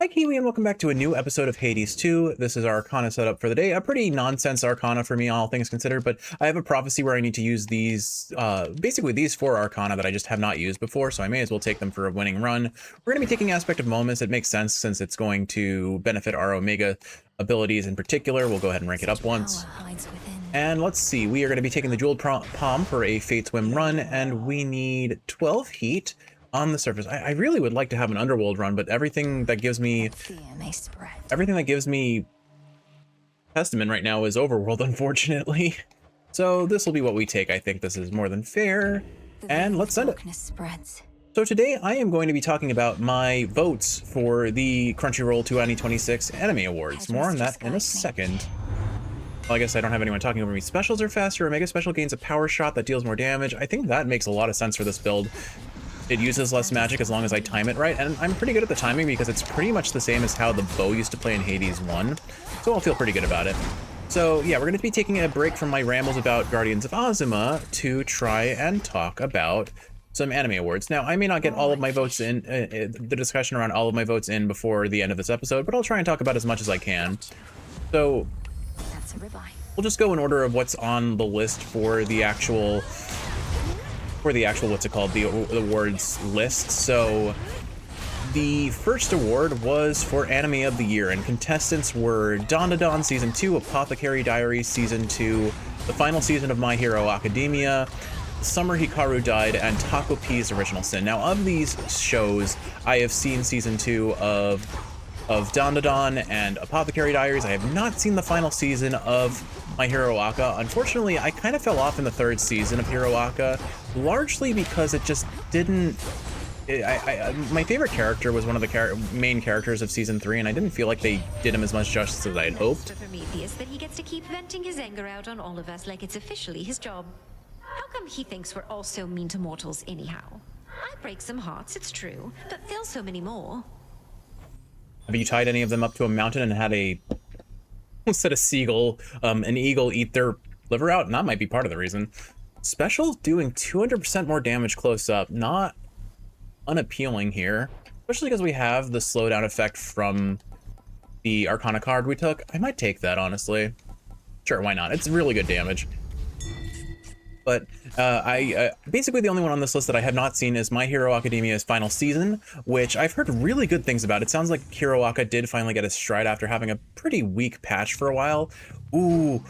Hi Kiwi, and welcome back to a new episode of Hades 2. This is our Arcana setup for the day. A pretty nonsense Arcana for me, all things considered, but I have a prophecy where I need to use these, basically these 4 Arcana that I just have not used before, so I may as well take them for a winning run. We're going to be taking Aspect of Moments. It makes sense since it's going to benefit our Omega abilities in particular. We'll go ahead and rank it up once. And let's see, we are going to be taking the Jeweled Palm for a Fate Swim run, and we need 12 heat on the surface. I really would like to have an Underworld run, but everything that gives me Testament right now is Overworld, unfortunately. So this will be what we take. I think this is more than fair, and let's send it. So today I am going to be talking about my votes for the Crunchyroll 2026 Anime Awards. More on that in a second. Well, I guess I don't have anyone talking over me. Specials are faster. Omega Special gains a power shot that deals more damage. I think that makes a lot of sense for this build. It uses less magic as long as I time it right, and I'm pretty good at the timing because it's pretty much the same as how the bow used to play in Hades 1, so I'll feel pretty good about it. So yeah, we're going to be taking a break from my rambles about Guardians of Azuma to try and talk about some anime awards. Now, I may not get all of my votes in, the discussion around all of my votes in before the end of this episode, but I'll try and talk about as much as I can. So we'll just go in order of what's on the list for the actual what's it called, the awards list. So the first award was for Anime of the Year, and contestants were Dandadan Season 2, Apothecary Diaries Season 2, the final season of My Hero Academia, Summer Hikaru Died, and Taco P's Original Sin. Now, of these shows, I have seen Season 2 of Dandadan and Apothecary Diaries. I have not seen the final season of My Hero Aka. Unfortunately, I kind of fell off in the 3rd season of Hero Aka, largely because it just didn't... my favorite character was one of the main characters of Season 3, and I didn't feel like they did him as much justice as I had hoped. Prometheus that he gets to keep venting his anger out on all of us like it's officially his job. How come he thinks we're all so mean to mortals anyhow? I break some hearts, it's true, but fill so many more. Have you tied any of them up to a mountain and had a instead of an eagle eat their liver out? And that might be part of the reason. Special doing 200% more damage close up, not unappealing here, especially because we have the slowdown effect from the Arcana card we took. I might take that, honestly. Sure, why not? It's really good damage. But basically the only one on this list that I have not seen is My Hero Academia's final season, which I've heard really good things about. It sounds like Hero Aka did finally get his stride after having a pretty weak patch for a while. Ooh,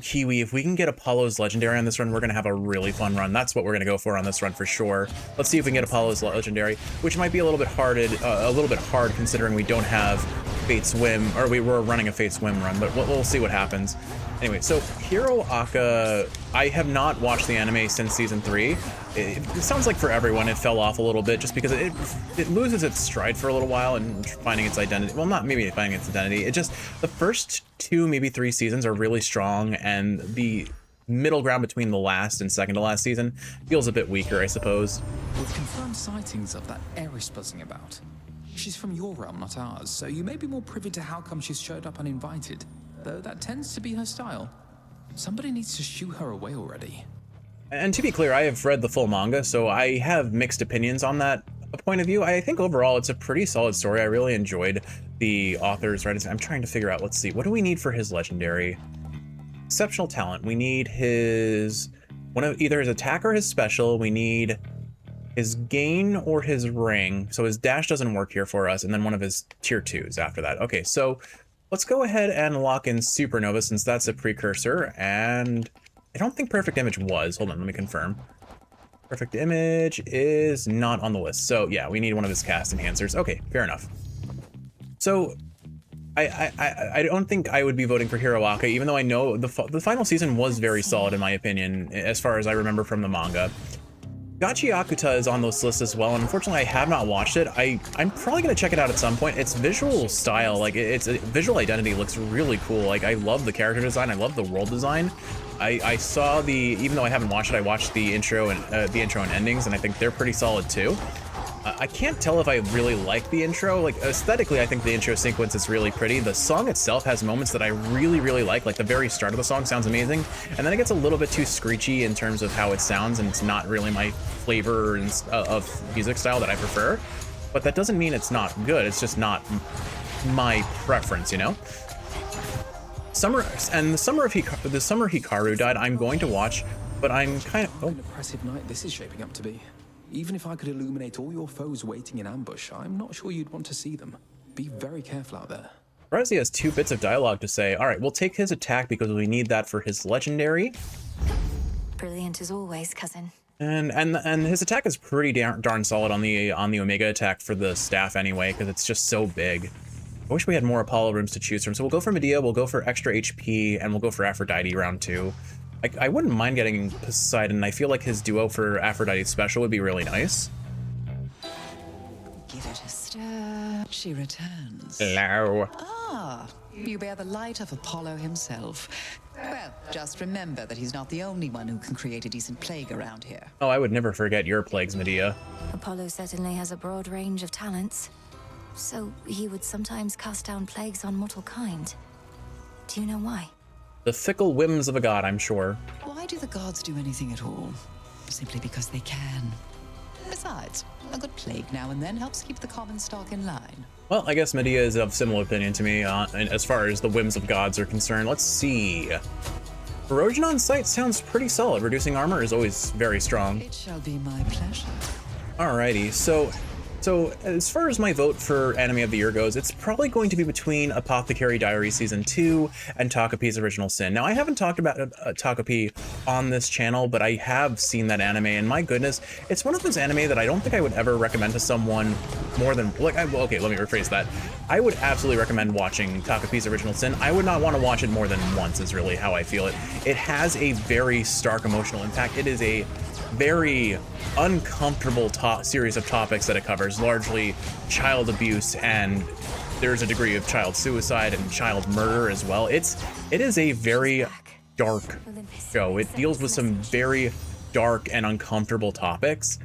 Kiwi, if we can get Apollo's Legendary on this run, we're going to have a really fun run. That's what we're going to go for on this run for sure. Let's see if we can get Apollo's Legendary, which might be a little bit hard considering we don't have Fate Swim, or we were running a Fate Swim run, but we'll see what happens. Anyway, so Hero Aka, I have not watched the anime since Season 3. It sounds like for everyone it fell off a little bit just because it loses its stride for a little while and finding its identity. Well, not maybe finding its identity. It just, the first 2, maybe 3 seasons are really strong, and the middle ground between the last and second to last season feels a bit weaker, I suppose. With confirmed sightings of that Eris buzzing about, she's from your realm, not ours, so you may be more privy to how come she's showed up uninvited. Though that tends to be her style. Somebody needs to shoo her away already. And to be clear, I have read the full manga, so I have mixed opinions on that point of view. I think overall it's a pretty solid story. I really enjoyed the author's writing. I'm trying to figure out, let's see, what do we need for his legendary? Exceptional talent. We need his, either his attack or his special. We need his gain or his ring. So his dash doesn't work here for us, and then one of his tier 2s after that. Okay, so let's go ahead and lock in Supernova since that's a precursor, and I don't think Perfect Image was. Hold on, let me confirm. Perfect Image is not on the list. So yeah, we need one of his cast enhancers. Okay, fair enough. So I don't think I would be voting for Hero Aka, even though I know the final season was very solid in my opinion, as far as I remember from the manga. Gachi Akuta is on this list as well, and unfortunately I have not watched it. I'm probably going to check it out at some point. Its visual style, like its visual identity looks really cool. Like I love the character design, I love the world design. I saw even though I haven't watched it, I watched the intro and endings, and I think they're pretty solid too. I can't tell if I really like the intro. Like aesthetically, I think the intro sequence is really pretty. The song itself has moments that I really like the very start of the song sounds amazing, and then it gets a little bit too screechy in terms of how it sounds, and it's not really my flavor of music style that I prefer. But that doesn't mean it's not good, it's just not my preference, you know? The summer Hikaru died, I'm going to watch, but I'm kind of... What an impressive night this is shaping up to be. Even if I could illuminate all your foes waiting in ambush, I'm not sure you'd want to see them. Be very careful out there. He has 2 bits of dialogue to say. All right, we'll take his attack because we need that for his legendary. Brilliant as always, cousin. And his attack is pretty darn solid on the Omega attack for the staff anyway, because it's just so big. I wish we had more Apollo rooms to choose from. So we'll go for Medea, we'll go for extra HP, and we'll go for Aphrodite round 2. I wouldn't mind getting Poseidon. I feel like his duo for Aphrodite special would be really nice. Give it a stir. She returns. Hello. Ah, you bear the light of Apollo himself. Well, just remember that he's not the only one who can create a decent plague around here. Oh, I would never forget your plagues, Medea. Apollo certainly has a broad range of talents. So he would sometimes cast down plagues on mortal kind. Do you know why? The fickle whims of a god, I'm sure. Why do the gods do anything at all? Simply because they can. Besides, a good plague now and then helps keep the common stock in line. Well, I guess Medea is of similar opinion to me as far as the whims of gods are concerned. Let's see. Erosion on sight sounds pretty solid. Reducing armor is always very strong. It shall be my pleasure. Alrighty, so as far as my vote for Anime of the Year goes, it's probably going to be between Apothecary Diaries Season 2 and Togepi's Original Sin. Now, I haven't talked about Togepi on this channel, but I have seen that anime, and my goodness, it's one of those anime that I don't think I would ever recommend to someone more than, okay, let me rephrase that. I would absolutely recommend watching Togepi's Original Sin. I would not want to watch it more than once is really how I feel it. It has a very stark emotional impact. It is a very uncomfortable series of topics that it covers, largely child abuse, and there's a degree of child suicide and child murder as well. It is a very dark show. It deals with some very dark and uncomfortable topics,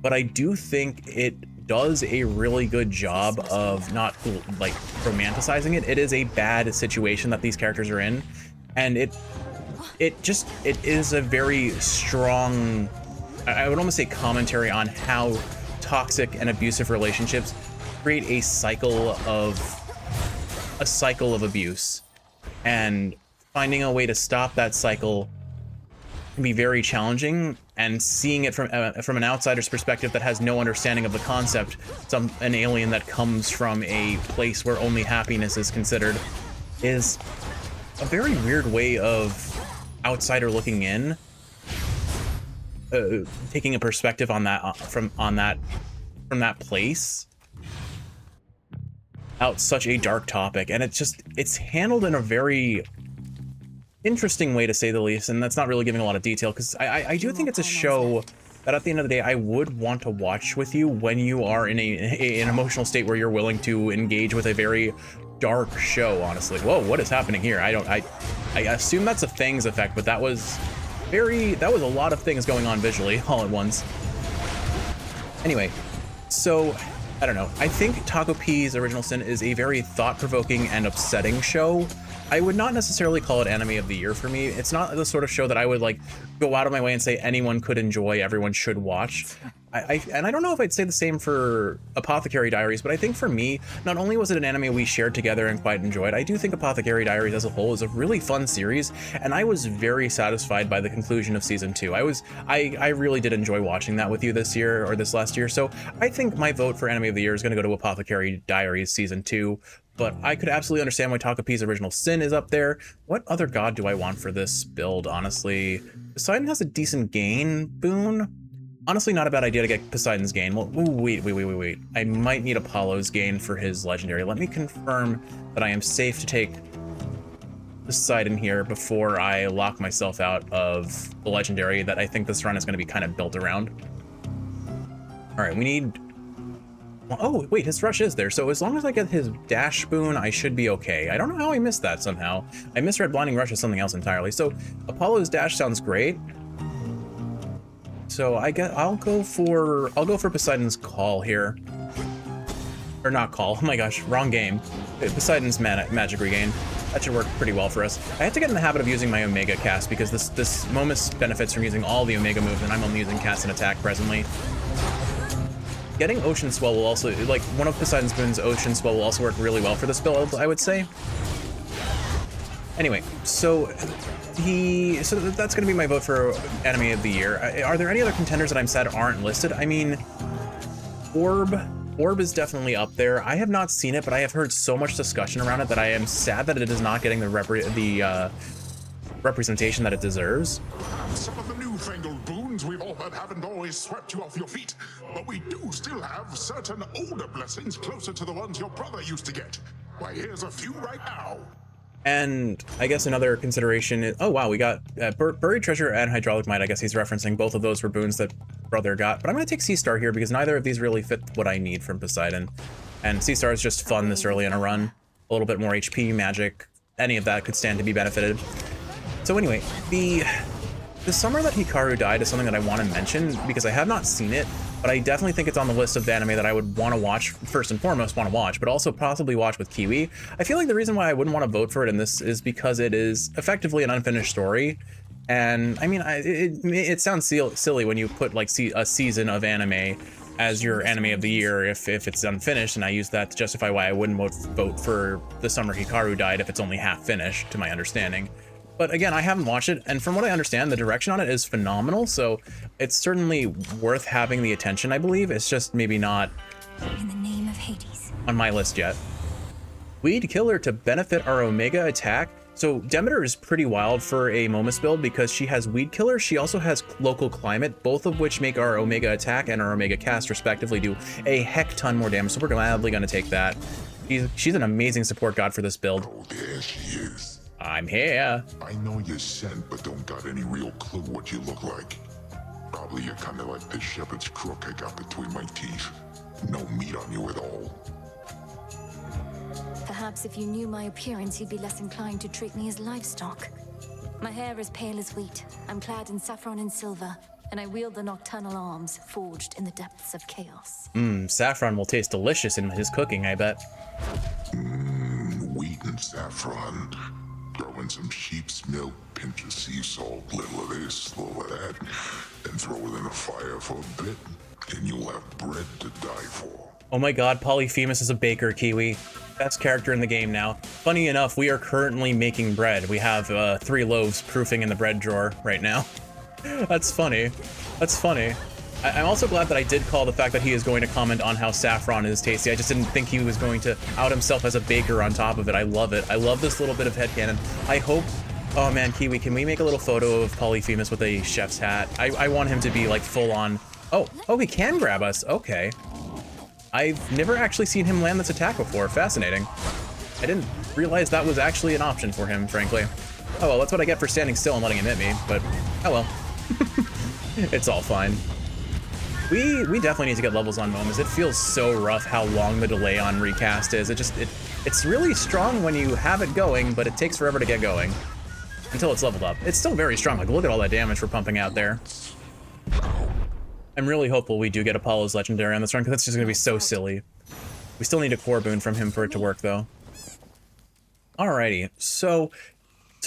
but I do think it does a really good job of not like romanticizing it. It is a bad situation that these characters are in, and it is a very strong, I would almost say, commentary on how toxic and abusive relationships create a cycle of abuse, and finding a way to stop that cycle can be very challenging, and seeing it from an outsider's perspective that has no understanding of the concept, an alien that comes from a place where only happiness is considered, is a very weird way of outsider looking in, taking a perspective on that from that place out such a dark topic. And it's handled in a very interesting way, to say the least, and that's not really giving a lot of detail, because I do think it's a show that at the end of the day I would want to watch with you when you are in an emotional state where you're willing to engage with a very dark show, honestly. Whoa, what is happening here? I assume that's a Fangs effect, but that was a lot of things going on visually all at once. Anyway, so I don't know. I think Togepi's Original Sin is a very thought-provoking and upsetting show. I would not necessarily call it Anime of the Year for me. It's not the sort of show that I would like go out of my way and say anyone could enjoy, everyone should watch. And I don't know if I'd say the same for Apothecary Diaries, but I think for me, not only was it an anime we shared together and quite enjoyed, I do think Apothecary Diaries as a whole is a really fun series, and I was very satisfied by the conclusion of season 2. I really did enjoy watching that with you this year, or this last year, so I think my vote for Anime of the Year is going to go to Apothecary Diaries season 2. But I could absolutely understand why Togepi's Original Sin is up there. What other god do I want for this build, honestly? Poseidon has a decent gain boon. Honestly, not a bad idea to get Poseidon's gain. Well, wait. I might need Apollo's gain for his legendary. Let me confirm that I am safe to take Poseidon here before I lock myself out of the legendary that I think this run is going to be kind of built around. All right, we need... Oh, wait, his rush is there. So as long as I get his dash boon, I should be okay. I don't know how I missed that somehow. I misread Blinding Rush as something else entirely. So Apollo's dash sounds great. So I'll go for Poseidon's call here. Or not call, oh my gosh, wrong game. Poseidon's magic regain. That should work pretty well for us. I have to get in the habit of using my Omega cast because this Momus benefits from using all the Omega moves, and I'm only using cast and attack presently. getting Ocean Swell will also, like, one of Poseidon's boons, Ocean Swell, will also work really well for this build, I would say. Anyway, so that's going to be my vote for Anime of the Year. Are there any other contenders that I'm sad aren't listed? I mean, Orb is definitely up there. I have not seen it, but I have heard so much discussion around it that I am sad that it is not getting the representation that it deserves. Some of the newfangled boons we've all had haven't always swept you off your feet, but we do still have certain older blessings closer to the ones your brother used to get. Why, here's a few right now. And I guess another consideration is, oh wow, we got Buried Treasure and Hydraulic Might. I guess he's referencing both of those were boons that brother got, but I'm going to take Sea Star here because neither of these really fit what I need from Poseidon. And Sea Star is just fun this early in a run. A little bit more HP, magic, any of that could stand to be benefited. So anyway, the summer that Hikaru died is something that I want to mention because I have not seen it, but I definitely think it's on the list of the anime that I would want to watch, first and foremost want to watch, but also possibly watch with Kiwi. I feel like the reason why I wouldn't want to vote for it in this is because it is effectively an unfinished story. And I mean, it sounds silly when you put like a season of anime as your anime of the year if it's unfinished, and I use that to justify why I wouldn't vote for the summer Hikaru died if it's only half finished, to my understanding. But again, I haven't watched it, and from what I understand, the direction on it is phenomenal, so it's certainly worth having the attention, I believe. It's just maybe not In the name of Hades. on my list yet. Weed Killer to benefit our Omega attack. So Demeter is pretty wild for a Momus build because she has Weed Killer, she also has Local Climate, both of which make our Omega attack and our Omega cast respectively do a heck ton more damage, so we're gladly going to take that. She's an amazing support god for this build. Oh, there she is. I'm here. I know you're sent, but don't got any real clue what you look like. Probably you're kind of like the shepherd's crook I got between my teeth. No meat on you at all. Perhaps if you knew my appearance, you'd be less inclined to treat me as livestock. My hair is pale as wheat. I'm clad in saffron and silver, and I wield the nocturnal arms forged in the depths of chaos. Saffron will taste delicious in his cooking, I bet. Wheat and saffron. Throw in some sheep's milk, pinch of sea salt, little of this, little of that, then throw it in the fire for a bit, and you'll have bread to die for. Oh my god, Polyphemus is a baker, Kiwi. Best character in the game now. Funny enough, we are currently making bread. We have 3 loaves proofing in the bread drawer right now. That's funny. That's funny. I'm also glad that I did call the fact that he is going to comment on how saffron is tasty. I just didn't think he was going to out himself as a baker on top of it. I love it. I love this little bit of headcanon. I hope... Oh man, Kiwi, can we make a little photo of Polyphemus with a chef's hat? I want him to be like full on... Oh, he can grab us. Okay. I've never actually seen him land this attack before. Fascinating. I didn't realize that was actually an option for him, frankly. Oh well, that's what I get for standing still and letting him hit me, but oh well. It's all fine. We definitely need to get levels on Momus. It feels so rough how long the delay on recast is. It's really strong when you have it going, but it takes forever to get going until it's leveled up. It's still very strong. Like, look at all that damage we're pumping out there. I'm really hopeful we do get Apollo's Legendary on this run, because that's just going to be so silly. We still need a core boon from him for it to work, though. Alrighty, so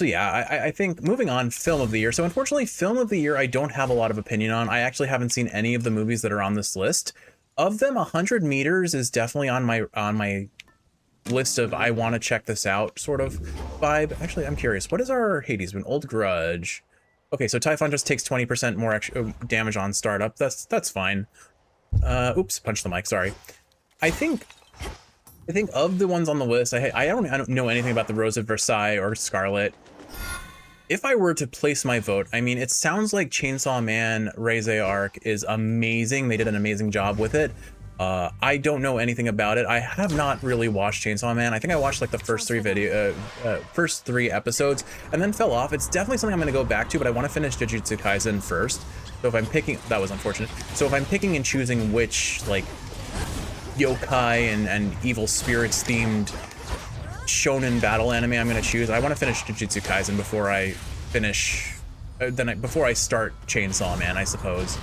yeah, I think moving on, Film of the Year. So unfortunately, Film of the Year I don't have a lot of opinion on. I actually haven't seen any of the movies that are on this list. Of them, 100 Meters is definitely on my list of I want to check this out sort of vibe. Actually, I'm curious, what is our Hades one? Old Grudge. Okay, so Typhon just takes 20% more extra damage on startup. That's fine. Oops, punch the mic, sorry. I think of the ones on the list, I don't know anything about the Rose of Versailles or Scarlet. If I were to place my vote, I mean, it sounds like Chainsaw Man Raise Arc is amazing. They did an amazing job with it. I don't know anything about it. I have not really watched Chainsaw Man. I think I watched like the first three episodes and then fell off. It's definitely something I'm going to go back to, but I want to finish Jujutsu Kaisen first. So if I'm picking, that was unfortunate. So if I'm picking and choosing which like yokai and evil spirits themed shonen battle anime I'm going to choose, I want to finish Jujutsu Kaisen before I finish, before I start Chainsaw Man, I suppose.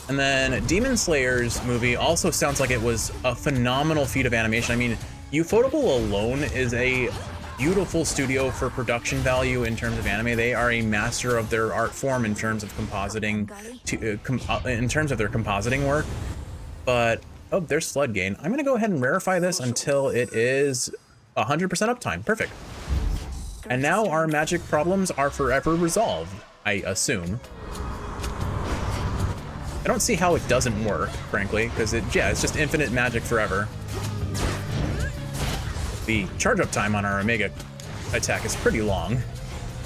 And then Demon Slayer's movie also sounds like it was a phenomenal feat of animation. I mean, Ufotable alone is a beautiful studio for production value in terms of anime. They are a master of their art form in terms of compositing, in terms of their compositing work. But, oh, there's Slud Gain. I'm gonna go ahead and rarefy this until it is 100% uptime. Perfect. And now our magic problems are forever resolved, I assume. I don't see how it doesn't work, frankly, because it's just infinite magic forever. The charge up time on our Omega attack is pretty long.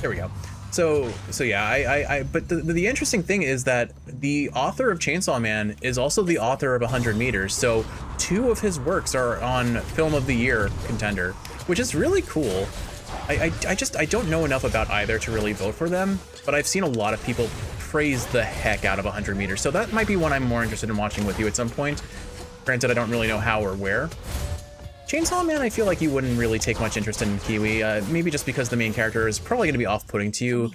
There we go. So yeah, but the interesting thing is that the author of Chainsaw Man is also the author of 100 Meters. So 2 of his works are on Film of the Year contender, which is really cool. I don't know enough about either to really vote for them, but I've seen a lot of people praise the heck out of 100 Meters. So that might be one I'm more interested in watching with you at some point. Granted, I don't really know how or where. Chainsaw Man, I feel like you wouldn't really take much interest in Kiwi, maybe just because the main character is probably going to be off-putting to you.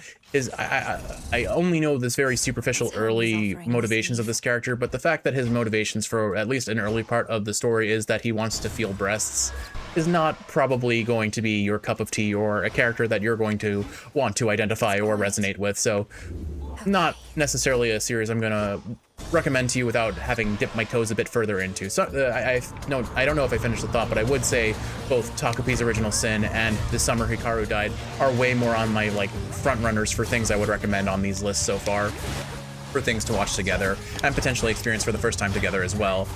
I only know this very superficial early motivations of this character, but the fact that his motivations for at least an early part of the story is that he wants to feel breasts is not probably going to be your cup of tea or a character that you're going to want to identify or resonate with. So not necessarily a series I'm gonna recommend to you without having dipped my toes a bit further into. So I don't know if I finished the thought, but I would say both Takupi's Original Sin and The Summer Hikaru Died are way more on my like front runners for things I would recommend on these lists so far, for things to watch together and potentially experience for the first time together as well.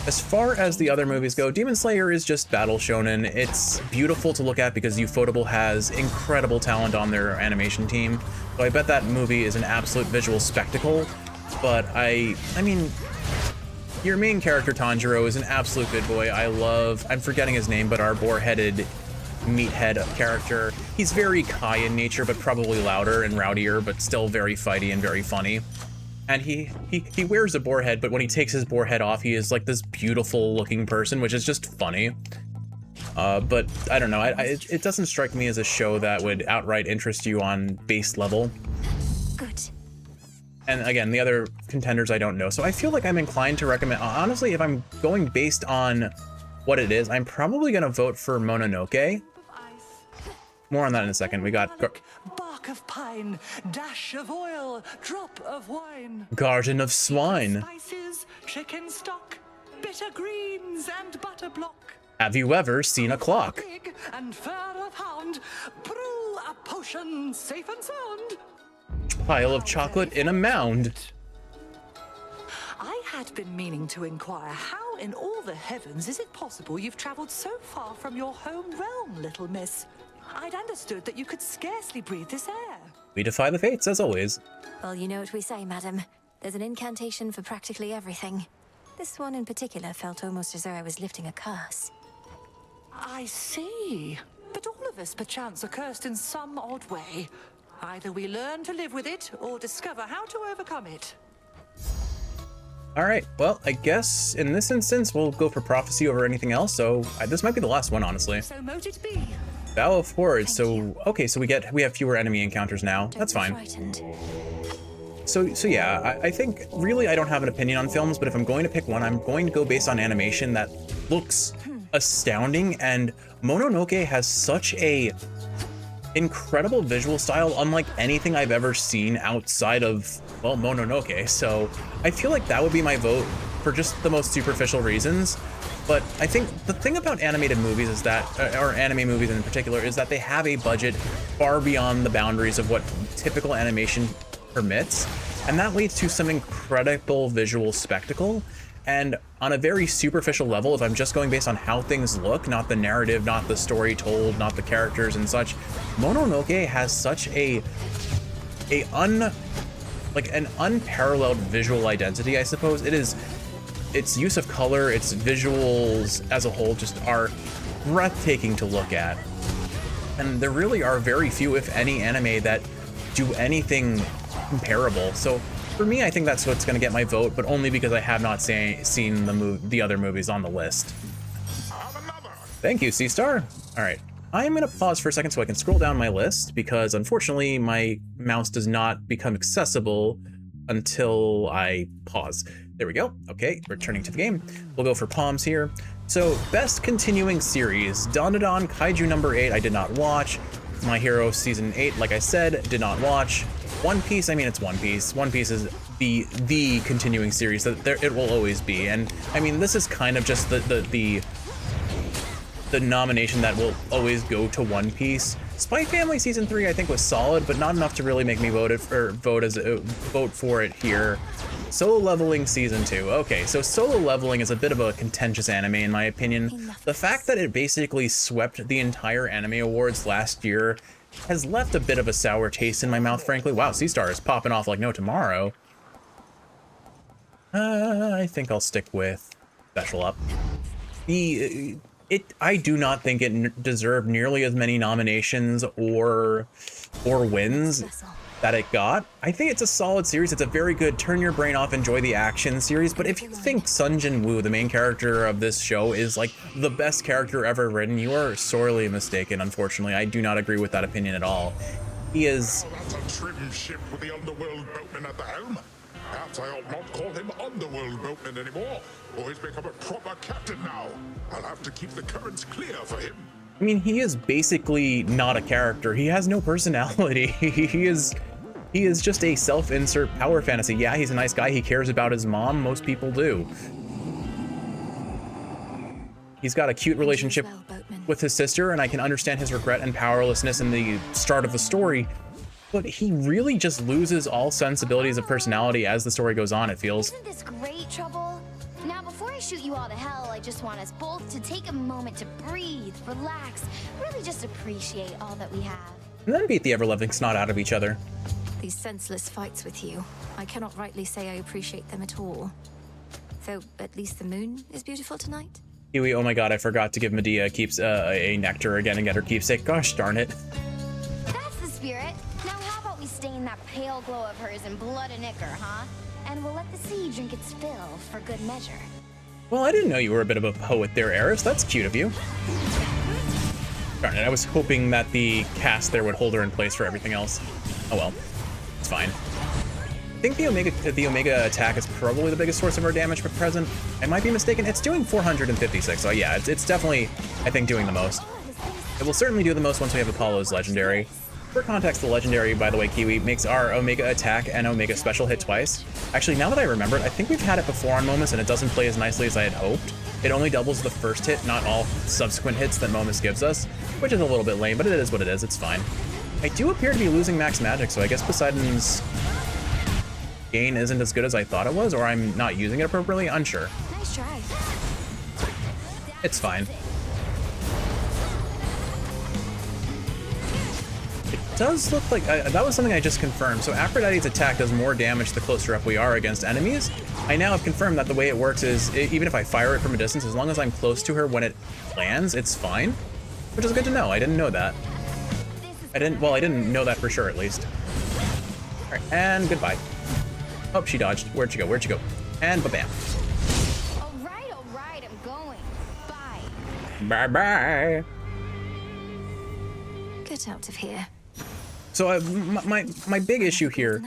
As far as the other movies go, Demon Slayer is just battle shonen. It's beautiful to look at because Ufotable has incredible talent on their animation team. So I bet that movie is an absolute visual spectacle. But I mean, your main character Tanjiro is an absolute good boy. I'm forgetting his name, but our boar-headed meathead character. He's very Kai in nature, but probably louder and rowdier, but still very fighty and very funny. And he wears a boar head, but when he takes his boar head off, he is like this beautiful looking person, which is just funny. But I don't know, it doesn't strike me as a show that would outright interest you on base level. Good. And again, the other contenders I don't know. So I feel like I'm inclined to recommend, honestly, if I'm going based on what it is, I'm probably gonna vote for Mononoke. More on that in a second. We got bark of pine, dash of oil, drop of wine, Garden of Swine. Spices, chicken stock, bitter greens and butter block. Have you ever seen a clock? Pig and fur of hound, brew a potion safe and sound. Pile of chocolate in a mound. I had been meaning to inquire how in all the heavens is it possible you've traveled so far from your home realm, little miss? I'd understood that you could scarcely breathe this air. We defy the fates, as always. Well, you know what we say, madam. There's an incantation for practically everything. This one in particular felt almost as though I was lifting a curse. I see. But all of us, perchance, are cursed in some odd way. Either we learn to live with it, or discover how to overcome it. All right, well, I guess in this instance, we'll go for prophecy over anything else. So this might be the last one, honestly. So mote it be. Vow of Horrors. So, okay, so we have fewer enemy encounters now. Don't That's be fine. frightened. So yeah, I think really I don't have an opinion on films, but if I'm going to pick one, I'm going to go based on animation that looks astounding. And Mononoke has such a incredible visual style, unlike anything I've ever seen outside of, well, Mononoke. So I feel like that would be my vote for just the most superficial reasons. But I think the thing about animated movies is that, or anime movies in particular, is that they have a budget far beyond the boundaries of what typical animation permits. And that leads to some incredible visual spectacle. And on a very superficial level, if I'm just going based on how things look, not the narrative, not the story told, not the characters and such, Mononoke has such an unparalleled visual identity, I suppose. Its use of color, its visuals as a whole just are breathtaking to look at. And there really are very few, if any, anime that do anything comparable. So for me, I think that's what's going to get my vote, but only because I have not seen the other movies on the list. Thank you, C-Star. All right, I'm going to pause for a second so I can scroll down my list, because unfortunately my mouse does not become accessible until I pause. There we go. Okay, returning to the game. We'll go for Palms here. So, best continuing series. Dandadan Kaiju number 8, I did not watch. My Hero Season 8, like I said, did not watch. One Piece, I mean, it's One Piece. One Piece is the continuing series that it will always be. And I mean, this is kind of just the nomination that will always go to One Piece. Spy Family season 3 I think was solid, but not enough to really make me vote for it here. Solo Leveling season 2. Okay, so Solo Leveling is a bit of a contentious anime in my opinion. The fact that it basically swept the entire anime awards last year has left a bit of a sour taste in my mouth, frankly. Wow, Sea Star is popping off like no tomorrow. I think I'll stick with Special Up. I do not think it deserved nearly as many nominations or wins that it got. I think it's a solid series. It's a very good turn your brain off, enjoy the action series. But if you think Sun Jin Woo, the main character of this show, is like the best character ever written, you are sorely mistaken. Unfortunately, I do not agree with that opinion at all. He is. Oh, that's a trim ship with the underworld boatman at the helm. Perhaps I ought not call him underworld boatman anymore, or he's become a proper captain now. I'll have to keep the currents clear for him. I mean, he is basically not a character. He has no personality. He is just a self-insert power fantasy. Yeah, he's a nice guy. He cares about his mom. Most people do. He's got a cute relationship with his sister, and I can understand his regret and powerlessness in the start of the story. But he really just loses all sensibilities of personality as the story goes on, it feels. Isn't this great, Trouble? Now, before I shoot you all to hell, I just want us both to take a moment to breathe, relax, really just appreciate all that we have. And then beat the ever-loving snot out of each other. These senseless fights with you, I cannot rightly say I appreciate them at all. Though at least the moon is beautiful tonight. Huey, oh my god, I forgot to give Medea a nectar again and get her keepsake. Gosh darn it. That's the spirit. Now how about we stain that pale glow of hers in blood and ichor, huh? And we'll let the sea drink its fill for good measure. Well, I didn't know you were a bit of a poet there, Eris. That's cute of you. Darn it, I was hoping that the cast there would hold her in place for everything else. Oh well, it's fine. I think the Omega attack is probably the biggest source of our damage at present. I might be mistaken. It's doing 456, so yeah, it's definitely, I think, doing the most. It will certainly do the most once we have Apollo's legendary. For context, the legendary, by the way, Kiwi, makes our Omega attack and Omega special hit twice. Actually, now that I remember it, I think we've had it before on Momus and it doesn't play as nicely as I had hoped. It only doubles the first hit, not all subsequent hits that Momus gives us, which is a little bit lame, but it is what it is, it's fine. I do appear to be losing max magic, so I guess Poseidon's gain isn't as good as I thought it was, or I'm not using it appropriately, unsure. Nice try. It's fine. It does look like, that was something I just confirmed. So Aphrodite's attack does more damage the closer up we are against enemies. I now have confirmed that the way it works is, even if I fire it from a distance, as long as I'm close to her when it lands, it's fine. Which is good to know, I didn't know that. I didn't know that for sure at least. All right, and goodbye. Oh, she dodged. Where'd she go? Where'd she go? And ba-bam. All right, I'm going. Bye. Bye-bye. Get out of here. So my big issue here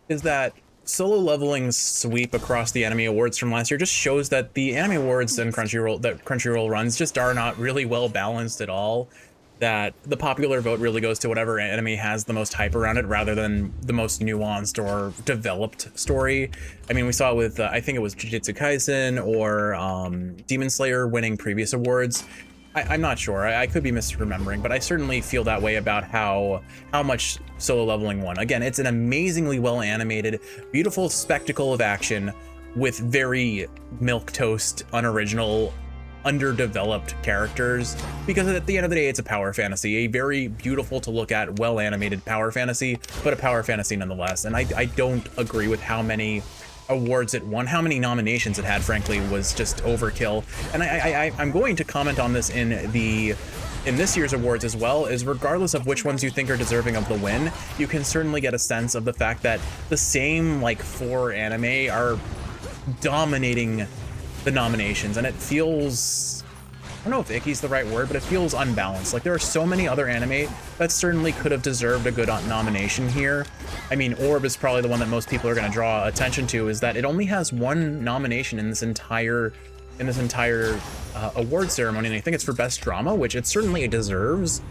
is that Solo Leveling's sweep across the anime awards from last year just shows that the anime awards and Crunchyroll runs just are not really well balanced at all. That the popular vote really goes to whatever anime has the most hype around it rather than the most nuanced or developed story. I mean, we saw it with, I think it was Jujutsu Kaisen or Demon Slayer winning previous awards. I'm not sure, I could be misremembering, but I certainly feel that way about how much Solo Leveling won. Again, it's an amazingly well animated, beautiful spectacle of action with very milquetoast, unoriginal, underdeveloped characters, because at the end of the day, it's a power fantasy, a very beautiful to look at, well animated power fantasy, but a power fantasy nonetheless. And I don't agree with how many awards it won. How many nominations it had, frankly, was just overkill. And I'm going to comment on this in this year's awards as well, is regardless of which ones you think are deserving of the win, you can certainly get a sense of the fact that the same like 4 anime are dominating the nominations, and it feels, I don't know if icky's the right word, but it feels unbalanced. Like there are so many other anime that certainly could have deserved a good nomination here. I mean, Orb is probably the one that most people are going to draw attention to, is that it only has 1 nomination in this entire award ceremony, and I think it's for best drama, which it certainly deserves.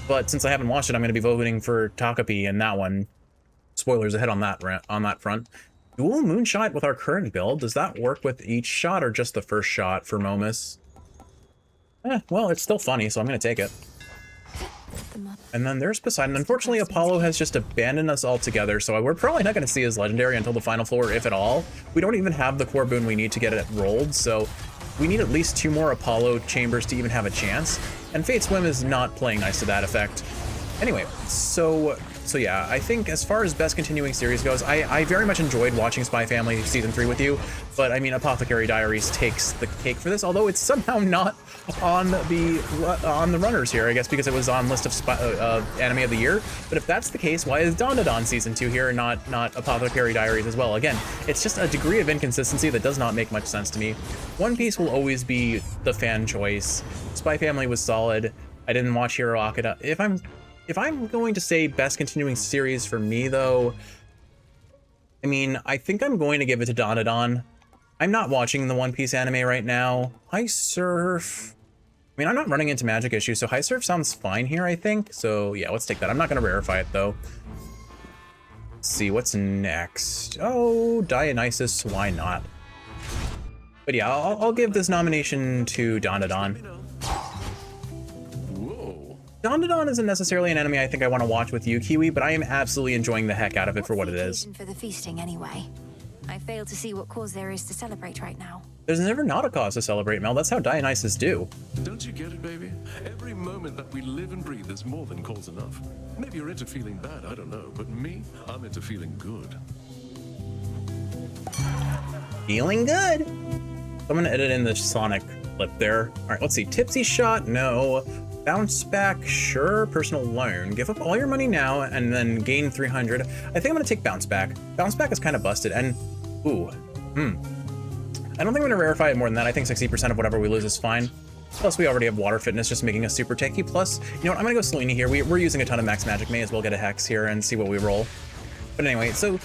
But since I haven't watched it, I'm going to be voting for Takapi in that one. Spoilers ahead on that front. Dual moonshot with our current build. Does that work with each shot or just the first shot for Momus? Well, it's still funny, so I'm going to take it. And then there's Poseidon. Unfortunately, Apollo has just abandoned us altogether, so we're probably not going to see his legendary until the final floor, if at all. We don't even have the core boon we need to get it rolled, so we need at least 2 more Apollo chambers to even have a chance. And Fate Swim is not playing nice to that effect. Anyway, so yeah, I think as far as best continuing series goes, I very much enjoyed watching Spy Family Season 3 with you, but I mean, Apothecary Diaries takes the cake for this, although it's somehow not on the runners here, I guess, because it was on list of anime of the year. But if that's the case, why is Dandadan Season 2 here and not Apothecary Diaries as well? Again, it's just a degree of inconsistency that does not make much sense to me. One Piece will always be the fan choice. Spy Family was solid. I didn't watch Hero Akada. If I'm going to say best continuing series for me, though, I mean, I think I'm going to give it to Dandadan. I'm not watching the One Piece anime right now. High Surf, I mean, I'm not running into magic issues, so High Surf sounds fine here, I think. So yeah, let's take that. I'm not going to verify it, though. Let's see, what's next? Oh, Dionysus, why not? But yeah, I'll give this nomination to Dandadan. Dandadan isn't necessarily an anime I think I want to watch with you, Kiwi, but I am absolutely enjoying the heck out of it for what it is. For the feasting, anyway. I fail to see what cause there is to celebrate right now. There's never not a cause to celebrate, Mel. That's how Dionysus do. Don't you get it, baby? Every moment that we live and breathe is more than cause enough. Maybe you're into feeling bad, I don't know, but me, I'm into feeling good. Feeling good. I'm gonna edit in the Sonic clip there. All right, let's see. Tipsy shot, no. Bounce back, sure. Personal loan. Give up all your money now and then gain 300. I think I'm gonna take bounce back. Bounce back is kind of busted, and ooh, I don't think I'm gonna rarefy it more than that. I think 60% of whatever we lose is fine. Plus, we already have water fitness, just making us super tanky. Plus, you know what? I'm gonna go Selene here. We're using a ton of max magic. May as well get a hex here and see what we roll. But anyway, so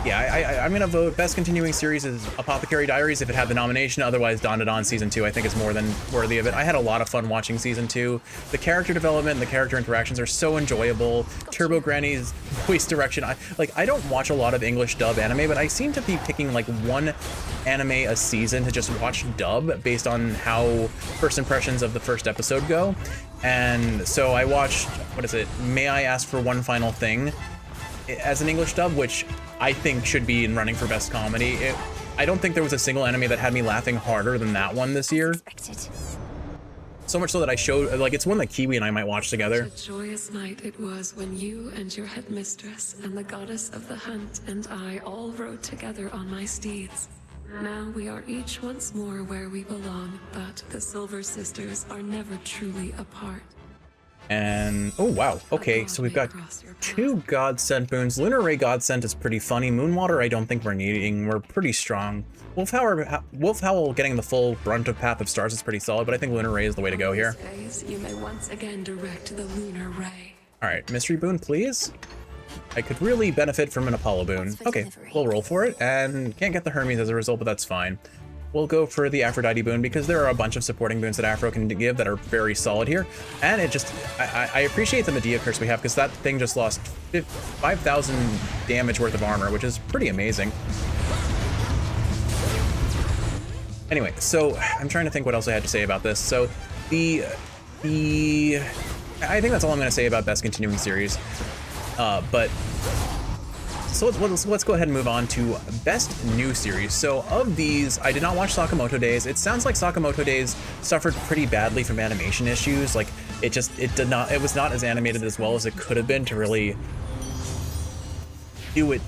yeah, I'm gonna vote best continuing series is Apothecary Diaries if it had the nomination. Otherwise, Dandadan Season 2 I think is more than worthy of it. I had a lot of fun watching Season 2. The character development and the character interactions are so enjoyable. Turbo Granny's voice direction. I don't watch a lot of English dub anime, but I seem to be picking like one anime a season to just watch dub based on how first impressions of the first episode go. And so I watched, what is it? May I Ask for One Final Thing as an English dub, which I think should be in running for best comedy. I don't think there was a single anime that had me laughing harder than that one this year. So much so that I showed, like, it's one that Kiwi and I might watch together. What a joyous night it was when you and your headmistress and the goddess of the hunt and I all rode together on my steeds. Now we are each once more where we belong, but the Silver Sisters are never truly apart. And oh wow, okay, so we've got 2 Godsent boons. Lunar Ray Godsent is pretty funny. Moonwater I don't think we're needing. We're pretty strong. Wolf Howl getting the full brunt of Path of Stars is pretty solid, but I think Lunar Ray is the way to go here. You may once again direct the Lunar Ray. Alright, mystery boon please. I could really benefit from an Apollo boon. Okay, we'll roll for it, and can't get the Hermes as a result, but that's fine. We'll go for the Aphrodite boon because there are a bunch of supporting boons that Afro can give that are very solid here. And it just, I appreciate the Medea curse we have because that thing just lost 5,000 damage worth of armor, which is pretty amazing. Anyway, so I'm trying to think what else I had to say about this. So I think that's all I'm going to say about best continuing series. So let's go ahead and move on to best new series. So of these, I did not watch Sakamoto Days. It sounds like Sakamoto Days suffered pretty badly from animation issues. Like it was not as animated as well as it could have been to really do it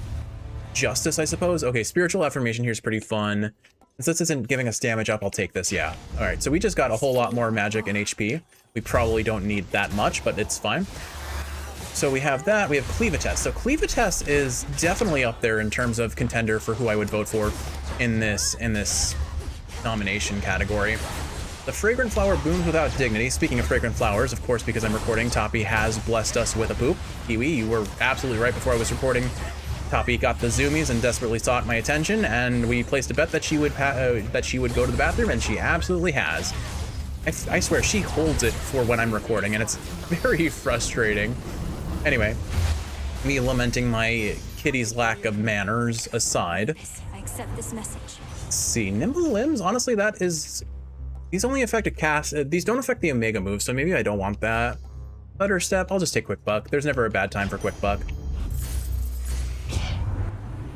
justice, I suppose. Okay, Spiritual Affirmation here is pretty fun. Since this isn't giving us damage up, I'll take this, yeah. All right, so we just got a whole lot more magic and HP. We probably don't need that much, but it's fine. So we have that, we have Cleavatess. So Cleavatess is definitely up there in terms of contender for who I would vote for in this nomination category. The Fragrant Flower Booms Without Dignity. Speaking of fragrant flowers, of course, because I'm recording, Tapi has blessed us with a poop. Kiwi, you were absolutely right before I was recording. Tapi got the zoomies and desperately sought my attention, and we placed a bet that she would go to the bathroom, and she absolutely has. I swear, she holds it for when I'm recording, and it's very frustrating. Anyway, me lamenting my kitty's lack of manners aside. I accept this message. Let's see, nimble limbs. Honestly, that is. These only affect a cast. These don't affect the Omega move, so maybe I don't want that. Butter step. I'll just take quick buck. There's never a bad time for quick buck.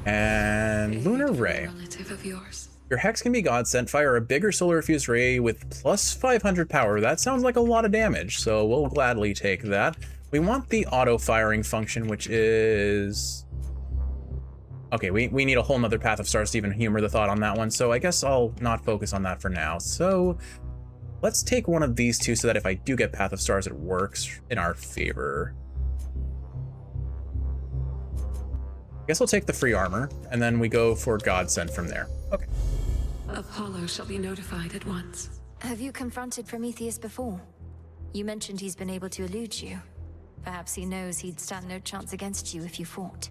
And lunar ray. Relative of yours. Your hex can be god sent. Fire a bigger solar fused ray with plus 500 power. That sounds like a lot of damage, so we'll gladly take that. We want the auto firing function, which is. Okay, we need a whole nother Path of Stars to even humor the thought on that one, so I guess I'll not focus on that for now. So let's take one of these two so that if I do get Path of Stars, it works in our favor. I guess I'll take the free armor, and then we go for Godsend from there. Okay. Apollo shall be notified at once. Have you confronted Prometheus before? You mentioned he's been able to elude you. Perhaps he knows he'd stand no chance against you if you fought.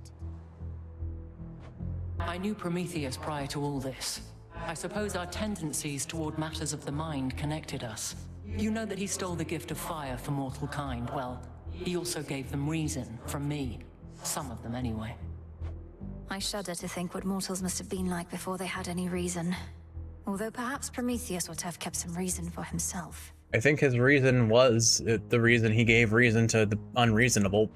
I knew Prometheus prior to all this. I suppose our tendencies toward matters of the mind connected us. You know that he stole the gift of fire for mortal kind. Well, he also gave them reason from me. Some of them, anyway. I shudder to think what mortals must have been like before they had any reason. Although perhaps Prometheus ought to have kept some reason for himself. I think his reason was the reason he gave reason to the unreasonable.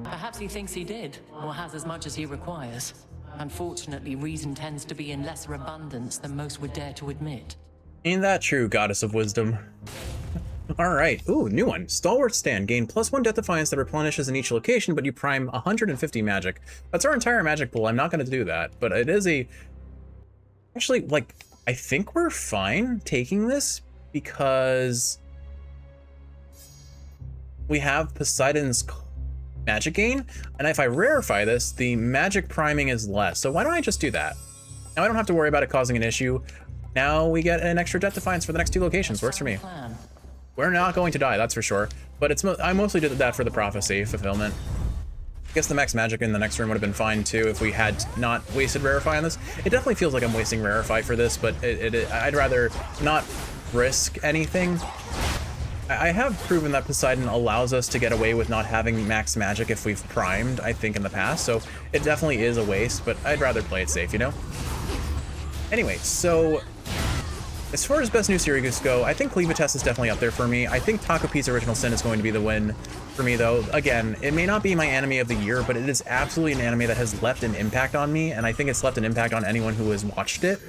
Perhaps he thinks he did, or has as much as he requires. Unfortunately, reason tends to be in lesser abundance than most would dare to admit. Ain't that true, Goddess of Wisdom? Alright, ooh, new one. Stalwart Stand. Gain +1 Death Defiance that replenishes in each location, but you prime 150 magic. That's our entire magic pool. I'm not going to do that, but it is a... Actually, like, I think we're fine taking this because we have Poseidon's magic gain, and if I rarefy this, the magic priming is less. So why don't I just do that? Now I don't have to worry about it causing an issue. Now we get an extra Death Defiance for the next 2 locations. Works for me. We're not going to die, that's for sure. But it's I mostly did that for the prophecy fulfillment. I guess the max magic in the next room would have been fine too if we had not wasted rarefy on this. It definitely feels like I'm wasting rarefy for this, but I'd rather not risk anything. I have proven that Poseidon allows us to get away with not having max magic if we've primed, I think, in the past, so it definitely is a waste, but I'd rather play it safe, you know? Anyway, so as far as best new series go, I think Cleavatess is definitely up there for me. I think Takopi's Original Sin is going to be the win for me, though. Again, it may not be my anime of the year, but it is absolutely an anime that has left an impact on me, and I think it's left an impact on anyone who has watched it.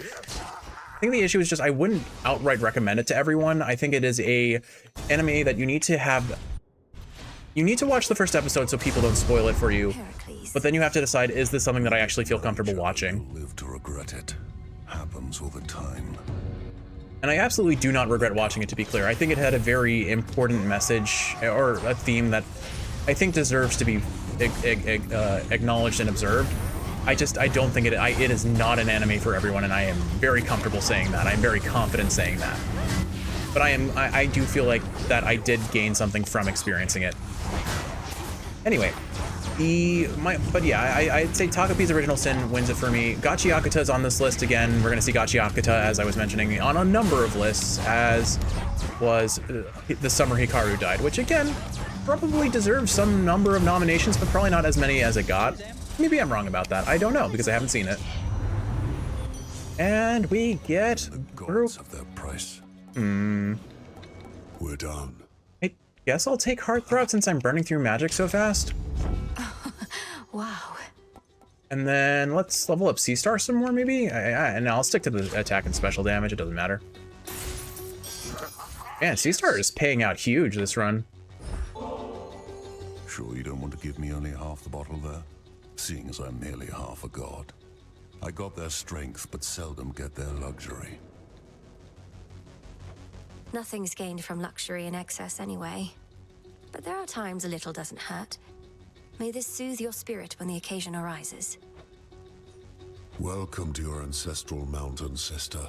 I think the issue is just I wouldn't outright recommend it to everyone. I think it is a anime that you need to watch the first episode so people don't spoil it for you. But then you have to decide, is this something that I actually feel comfortable watching? Live to regret it. Happens all the time. And I absolutely do not regret watching it, to be clear. I think it had a very important message or a theme that I think deserves to be acknowledged and observed. I don't think it is not an anime for everyone, and I am very comfortable saying that. I'm very confident saying that. But I do feel like that I did gain something from experiencing it. Anyway, but yeah, I'd say Takopi's Original Sin wins it for me. Gachi Akuta is on this list again. We're gonna see Gachi Akuta, as I was mentioning, on a number of lists, as was the summer Hikaru died, which again, probably deserves some number of nominations, but probably not as many as it got. Maybe I'm wrong about that. I don't know, because I haven't seen it. And we get group of their price. We're done. I guess I'll take Heartthrob since I'm burning through magic so fast. Wow. And then let's level up Sea Star some more, maybe? And I'll stick to the attack and special damage. It doesn't matter. Man, Sea Star is paying out huge this run. Sure you don't want to give me only half the bottle there? Seeing as I'm merely half a god. I got their strength, but seldom get their luxury. Nothing's gained from luxury in excess anyway. But there are times a little doesn't hurt. May this soothe your spirit when the occasion arises. Welcome to your ancestral mountain, sister.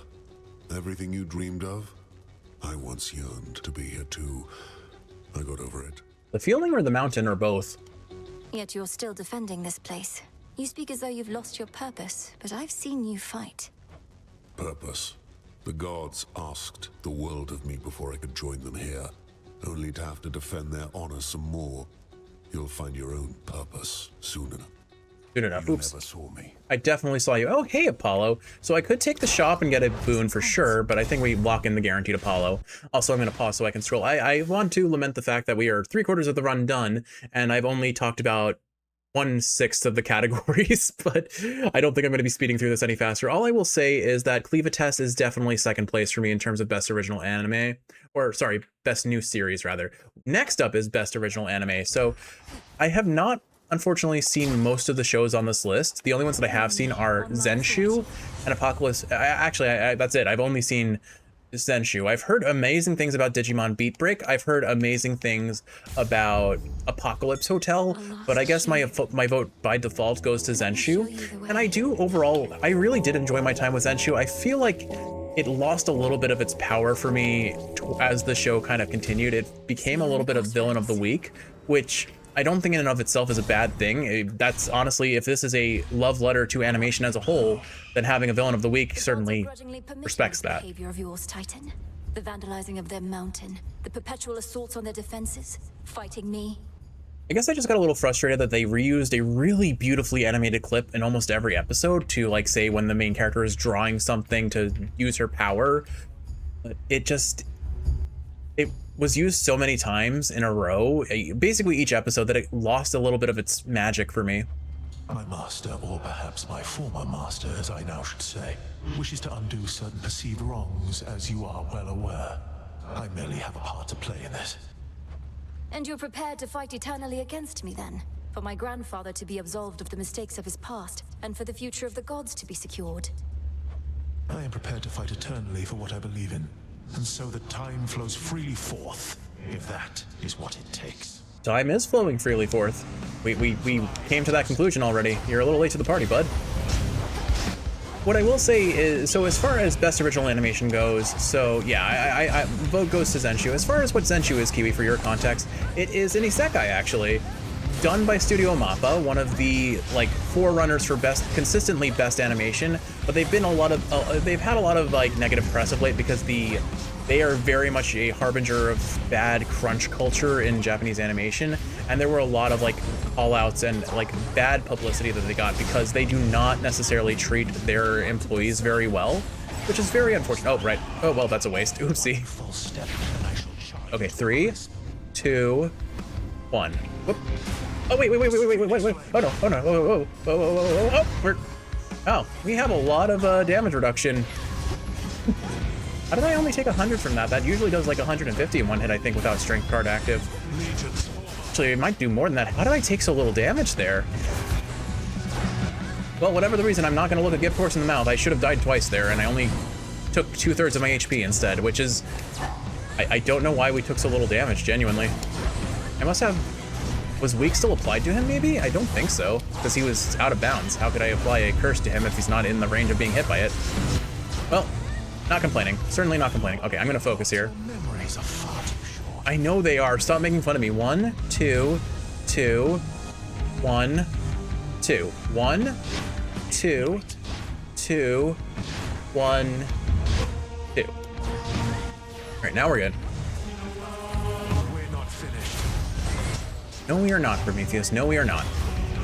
Everything you dreamed of? I once yearned to be here too. I got over it. The feeling or the mountain or both? Yet you're still defending this place. You speak as though you've lost your purpose, but I've seen you fight. Purpose. The gods asked the world of me before I could join them here, only to have to defend their honor some more. You'll find your own purpose soon enough. No. You Oops. never saw me. I definitely saw you. Oh, hey, Apollo. So I could take the shop and get a boon for sure, but I think we lock in the guaranteed Apollo. Also, I'm going to pause so I can scroll. I want to lament the fact that we are 3/4 of the run done, and I've only talked about 1/6 of the categories, but I don't think I'm going to be speeding through this any faster. All I will say is that Cleavatess is definitely second place for me in terms of best original anime, or sorry, best new series rather. Next up is best original anime. So I have not unfortunately seen most of the shows on this list. The only ones that I have seen are Zenshu and Apocalypse. Actually, that's it. I've only seen Zenshu. I've heard amazing things about Digimon Beat Break. I've heard amazing things about Apocalypse Hotel, but I guess my vote by default goes to Zenshu. And I do overall, I really did enjoy my time with Zenshu. I feel like it lost a little bit of its power for me as the show kind of continued. It became a little bit of villain of the week, which I don't think in and of itself is a bad thing. That's honestly, if this is a love letter to animation as a whole, then having a villain of the week certainly respects that. Behavior of yours, Titan. The vandalizing of their mountain, the perpetual assaults on their defenses, fighting me. I guess I just got a little frustrated that they reused a really beautifully animated clip in almost every episode to, like, say when the main character is drawing something to use her power. It was used so many times in a row, basically each episode, that it lost a little bit of its magic for me. My master, or perhaps my former master, as I now should say, wishes to undo certain perceived wrongs, as you are well aware. I merely have a part to play in this. And you're prepared to fight eternally against me then? For my grandfather to be absolved of the mistakes of his past, and for the future of the gods to be secured? I am prepared to fight eternally for what I believe in, and so the time flows freely forth, if that is what it takes. Time is flowing freely forth. We came to that conclusion already. You're a little late to the party, bud. What I will say is, so as far as best original animation goes, so yeah, I vote goes to Zenshu. As far as what Zenshu is, Kiwi, for your context, it is an isekai, actually, done by Studio Mappa, one of the like forerunners for consistently best animation. But they've been they've had a lot of like negative press of late because they are very much a harbinger of bad crunch culture in Japanese animation, and there were a lot of like call-outs and like bad publicity that they got because they do not necessarily treat their employees very well, which is very unfortunate. Oh, right. Oh, well, that's a waste. Oopsie. Okay, 3, 2, 1. Whoop. Oh, wait. Oh, no. Oh, we have a lot of damage reduction. How did I only take 100 from that? That usually does like 150 in one hit, I think, without strength card active. Actually, it might do more than that. How did I take so little damage there? Well, whatever the reason, I'm not going to look a gift horse in the mouth. I should have died twice there, and I only took 2/3 of my HP instead, which is... I don't know why we took so little damage, genuinely. I must have... Was Weak still applied to him, maybe? I don't think so, because he was out of bounds. How could I apply a curse to him if he's not in the range of being hit by it? Well... Not complaining. Certainly not complaining. Okay, I'm gonna focus here. I know they are. Stop making fun of me. 1, 2, 2, 1, 2. 1, 2, 2, 1, 2. Alright, now we're good. We're not finished. No, we are not, Prometheus. No, we are not.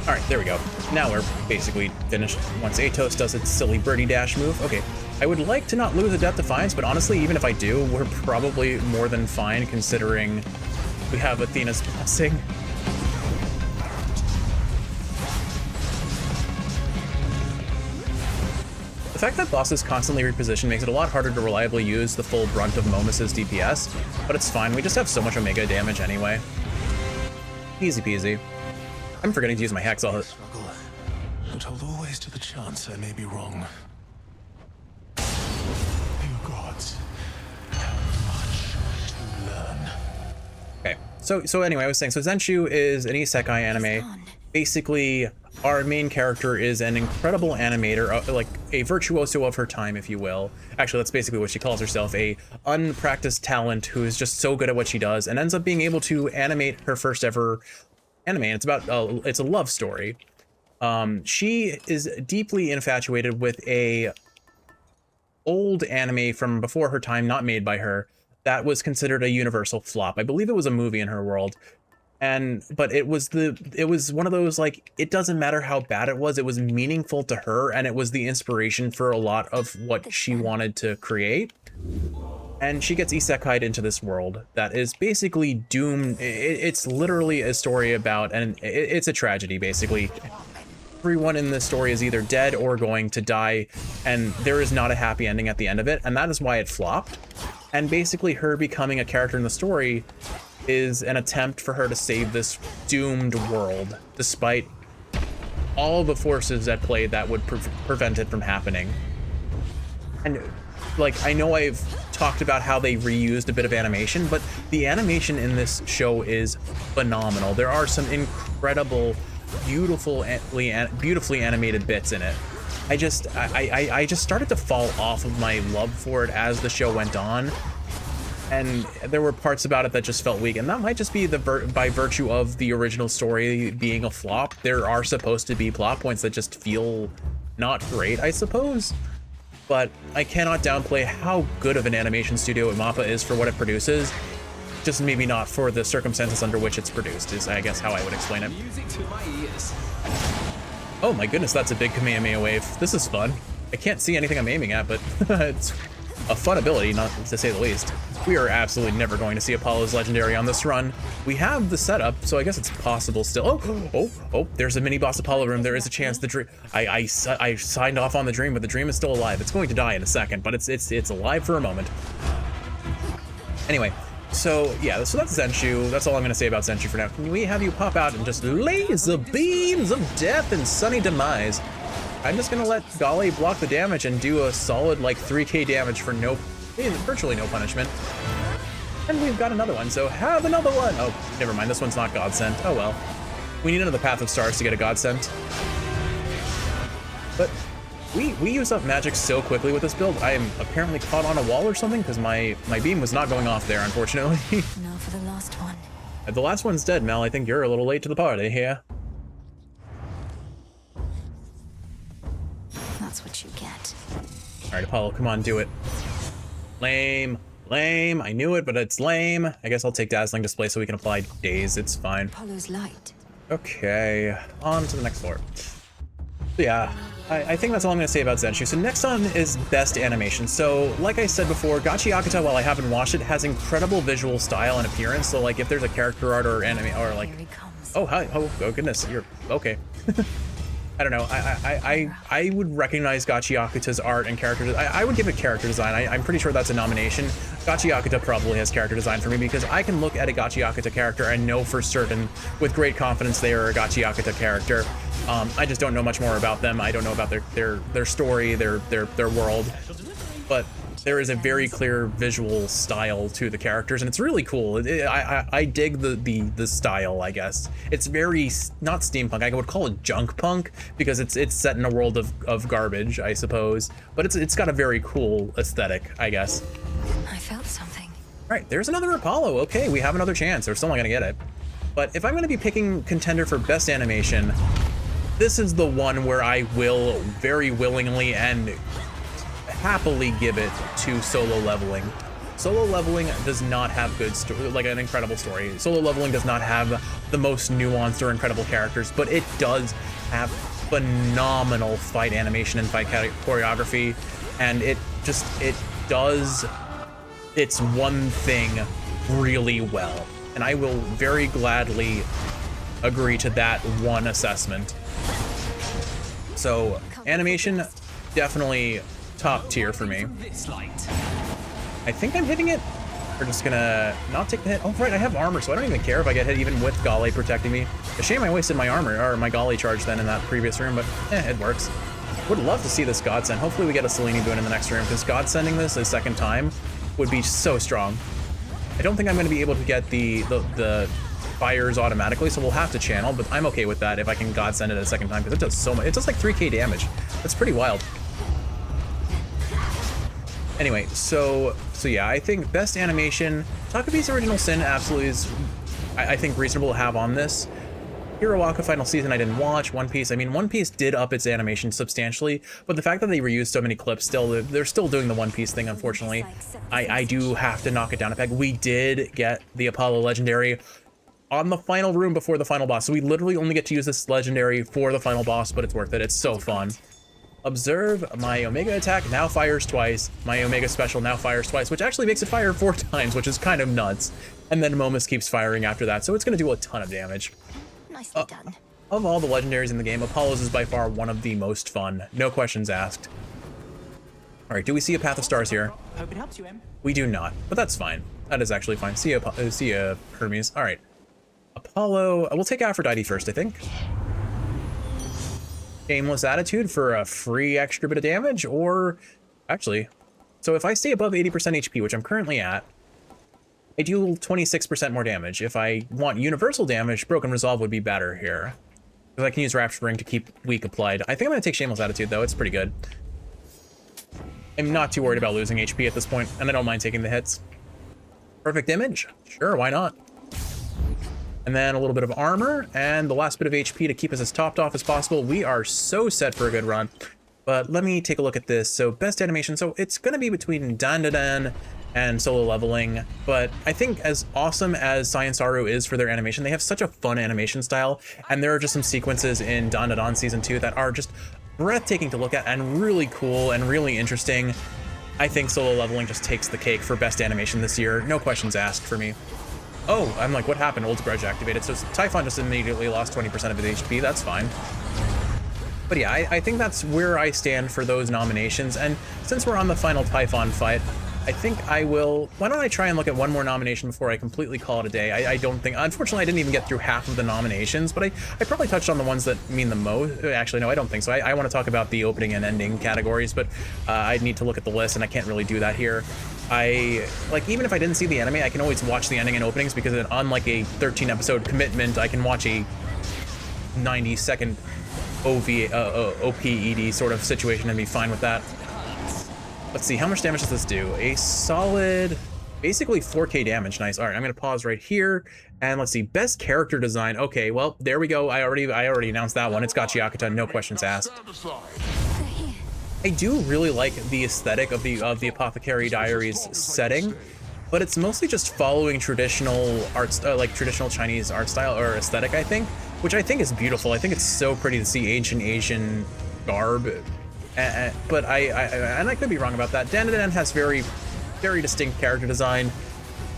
Alright, there we go. Now we're basically finished. Once Atos does its silly birdie dash move. Okay. I would like to not lose a Death Defiance, but honestly, even if I do, we're probably more than fine considering we have Athena's blessing. The fact that bosses constantly reposition makes it a lot harder to reliably use the full brunt of Momus's DPS, but it's fine, we just have so much Omega damage anyway. Easy peasy. I'm forgetting to use my Hex. Struggle, but hold always to the chance I may be wrong. Okay, so anyway, I was saying, so Zenshu is an isekai anime. Basically, our main character is an incredible animator, like a virtuoso of her time, if you will. Actually, that's basically what she calls herself, a unpracticed talent who is just so good at what she does and ends up being able to animate her first ever anime. And it's about, it's a love story. She is deeply infatuated with a old anime from before her time, not made by her, that was considered a universal flop. I believe it was a movie in her world. But it was one of those, like, it doesn't matter how bad it was meaningful to her, and it was the inspiration for a lot of what she wanted to create. And she gets isekai'd into this world that is basically doomed. It's literally a story about, and it's a tragedy, basically. Everyone in this story is either dead or going to die, and there is not a happy ending at the end of it, and that is why it flopped. And basically her becoming a character in the story is an attempt for her to save this doomed world, despite all the forces at play that would prevent it from happening. And, like, I know I've talked about how they reused a bit of animation, but the animation in this show is phenomenal. There are some incredible, beautifully animated bits in it. I just started to fall off of my love for it as the show went on, and there were parts about it that just felt weak, and that might just be by virtue of the original story being a flop. There are supposed to be plot points that just feel not great, I suppose. But I cannot downplay how good of an animation studio MAPPA is for what it produces, just maybe not for the circumstances under which it's produced, is I guess how I would explain it. Music to my ears. Oh my goodness, that's a big Kamehameha wave. This is fun. I can't see anything I'm aiming at, but it's a fun ability, not to say the least. We are absolutely never going to see Apollo's Legendary on this run. We have the setup, so I guess it's possible still. Oh, there's a mini boss Apollo room. There is a chance the dream, I signed off on the dream, but the dream is still alive. It's going to die in a second, but it's alive for a moment. Anyway, so yeah, so that's Zenshu. That's all I'm gonna say about Zenshu for now. Can we have you pop out and just laser beams of death and sunny demise? I'm just gonna let Golly block the damage and do a solid like 3k damage for virtually no punishment. And we've got another one, so have another one. Oh, never mind, this one's not Godsent. Oh well. We need another Path of Stars to get a Godsent. But we use up magic so quickly with this build. I am apparently caught on a wall or something because my beam was not going off there, unfortunately. Now for the last one. The last one's dead, Mel. I think you're a little late to the party here. That's what you get. All right, Apollo, come on, do it. Lame. I knew it, but it's lame. I guess I'll take Dazzling Display so we can apply Daze. It's fine. Apollo's light. Okay, on to the next floor. So yeah, I think that's all I'm going to say about Zenshu. So next on is Best Animation. So like I said before, Gachi Yakuta, while I haven't watched it, has incredible visual style and appearance. So like if there's a character art or anime or like, oh hi, oh goodness, you're okay. I don't know. I would recognize Gachi Yakuta's art and character. I would give it character design. I'm pretty sure that's a nomination. Gachi Yakuta probably has character design for me because I can look at a Gachi Yakuta character and know for certain with great confidence they are a Gachi Yakuta character. I just don't know much more about them. I don't know about their story, their world, but there is a very clear visual style to the characters, and it's really cool. I dig the style, I guess. It's very, not steampunk, I would call it junk punk, because it's set in a world of garbage, I suppose. But it's got a very cool aesthetic, I guess. I felt something. Right, there's another Apollo. Okay, we have another chance. We're still not gonna get it. But if I'm gonna be picking contender for best animation, this is the one where I will very willingly and happily give it to Solo Leveling. Solo Leveling does not have an incredible story. Solo Leveling does not have the most nuanced or incredible characters, but it does have phenomenal fight animation and fight choreography, and it does its one thing really well. And I will very gladly agree to that one assessment. So animation, definitely top tier for me. I think I'm hitting it. We're just gonna not take the hit. Oh right, I have armor, so I don't even care if I get hit even with Golly protecting me. A shame I wasted my armor, or my Golly charge then in that previous room, but it works. Would love to see this Godsend. Hopefully we get a Selene boon in the next room, because Godsending this a second time would be so strong. I don't think I'm gonna be able to get the fires automatically, so we'll have to channel, but I'm okay with that if I can Godsend it a second time, because it does so much. It does like 3k damage. That's pretty wild. Anyway, so yeah, I think best animation, Takabi's Original Sin absolutely is, I think, reasonable to have on this. Hero Waka Final Season I didn't watch. One Piece, I mean, One Piece did up its animation substantially, but the fact that they reused so many clips, they're still doing the One Piece thing, unfortunately. I do have to knock it down a peg. We did get the Apollo Legendary. on the final room before the final boss. So we literally only get to use this legendary for the final boss, but it's worth it. It's so fun. Observe, my Omega attack now fires twice. My Omega special now fires twice, which actually makes it fire 4 times, which is kind of nuts. And then Momus keeps firing after that, so it's going to do a ton of damage. Nicely done. Of all the legendaries in the game, Apollo's is by far one of the most fun. No questions asked. All right, do we see a Path of Stars here? Hope it helps you, Em. We do not, but that's fine. That is actually fine. See ya, Hermes. All right. Apollo, we'll take Aphrodite first, I think. Shameless Attitude for a free extra bit of damage, or actually, so if I stay above 80% HP, which I'm currently at, I do 26% more damage. If I want universal damage, Broken Resolve would be better here, because I can use Rapture Ring to keep weak applied. I think I'm gonna take Shameless Attitude though, it's pretty good. I'm not too worried about losing HP at this point, and I don't mind taking the hits. Perfect Image, sure, why not? And then a little bit of armor, and the last bit of HP to keep us as topped off as possible. We are so set for a good run. But let me take a look at this. So best animation, so it's gonna be between Dandadan and Solo Leveling, but I think as awesome as Science Aru is for their animation, they have such a fun animation style, and there are just some sequences in Dandadan Season 2 that are just breathtaking to look at and really cool and really interesting. I think Solo Leveling just takes the cake for best animation this year. No questions asked for me. Oh, I'm like, what happened? Old Grudge activated. So Typhon just immediately lost 20% of his HP. That's fine. But yeah, I think that's where I stand for those nominations. And since we're on the final Typhon fight, I think I will... Why don't I try and look at one more nomination before I completely call it a day? I don't think... Unfortunately, I didn't even get through half of the nominations, but I probably touched on the ones that mean the most. Actually, no, I don't think so. I want to talk about the opening and ending categories, but I need to look at the list, and I can't really do that here. Even if I didn't see the anime, I can always watch the ending and openings, because unlike a 13-episode commitment, I can watch a 90-second OPED sort of situation and be fine with that. Let's see, how much damage does this do? A solid, basically 4k damage. Nice. All right, I'm gonna pause right here, and let's see, best character design. Okay, well, there we go. I already announced that one. It's Gachi Akuta, no questions asked. I do really like the aesthetic of the Apothecary Diaries setting, but it's mostly just following traditional arts, like traditional Chinese art style or aesthetic, I think, which I think is beautiful. I think it's so pretty to see ancient Asian garb. But I could be wrong about that. Dandadan has very, very distinct character design.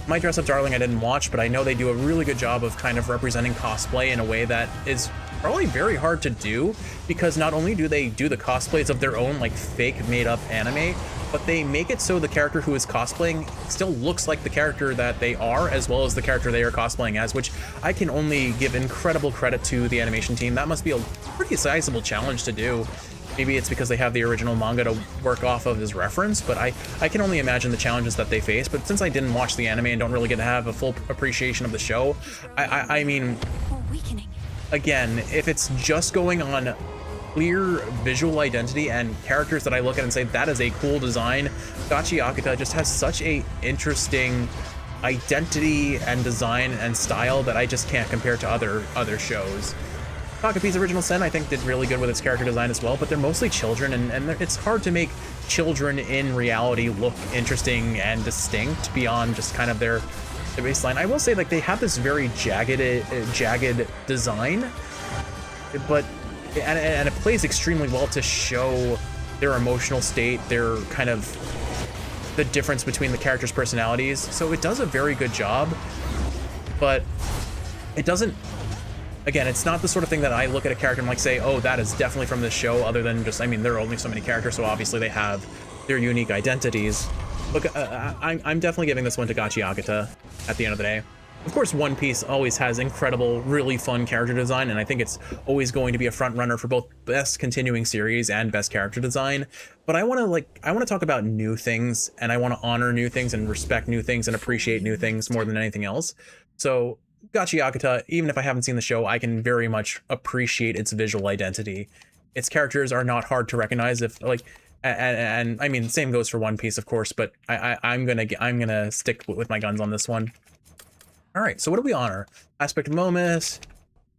My Dress Up Darling I didn't watch, but I know they do a really good job of kind of representing cosplay in a way that is probably very hard to do, because not only do they do the cosplays of their own like fake made up anime, but they make it so the character who is cosplaying still looks like the character that they are, as well as the character they are cosplaying as, which I can only give incredible credit to the animation team. That must be a pretty sizable challenge to do. Maybe it's because they have the original manga to work off of as reference, but I can only imagine the challenges that they face. But since I didn't watch the anime and don't really get to have a full appreciation of the show, I mean, again, if it's just going on clear visual identity and characters that I look at and say, that is a cool design, Gachi Akuta just has such a interesting identity and design and style that I just can't compare to other shows. Takapi's Original Sin, I think, did really good with its character design as well, but they're mostly children, and it's hard to make children in reality look interesting and distinct beyond just kind of their baseline. I will say, like, they have this very jagged design, but and it plays extremely well to show their emotional state, their kind of the difference between the characters' personalities. So it does a very good job, but it doesn't. Again, it's not the sort of thing that I look at a character and like say, oh, that is definitely from this show, other than just, I mean, there are only so many characters, so obviously they have their unique identities. Look, I'm definitely giving this one to Gachi Akuta at the end of the day. Of course, One Piece always has incredible, really fun character design, and I think it's always going to be a front runner for both best continuing series and best character design. But I want to talk about new things, and I want to honor new things and respect new things and appreciate new things more than anything else. So Gachi Akuta, even if I haven't seen the show, I can very much appreciate its visual identity. Its characters are not hard to recognize, if like, and I mean, same goes for One Piece, of course, but I'm gonna stick with my guns on this one. All right, so what do we honor? Aspect of Momus,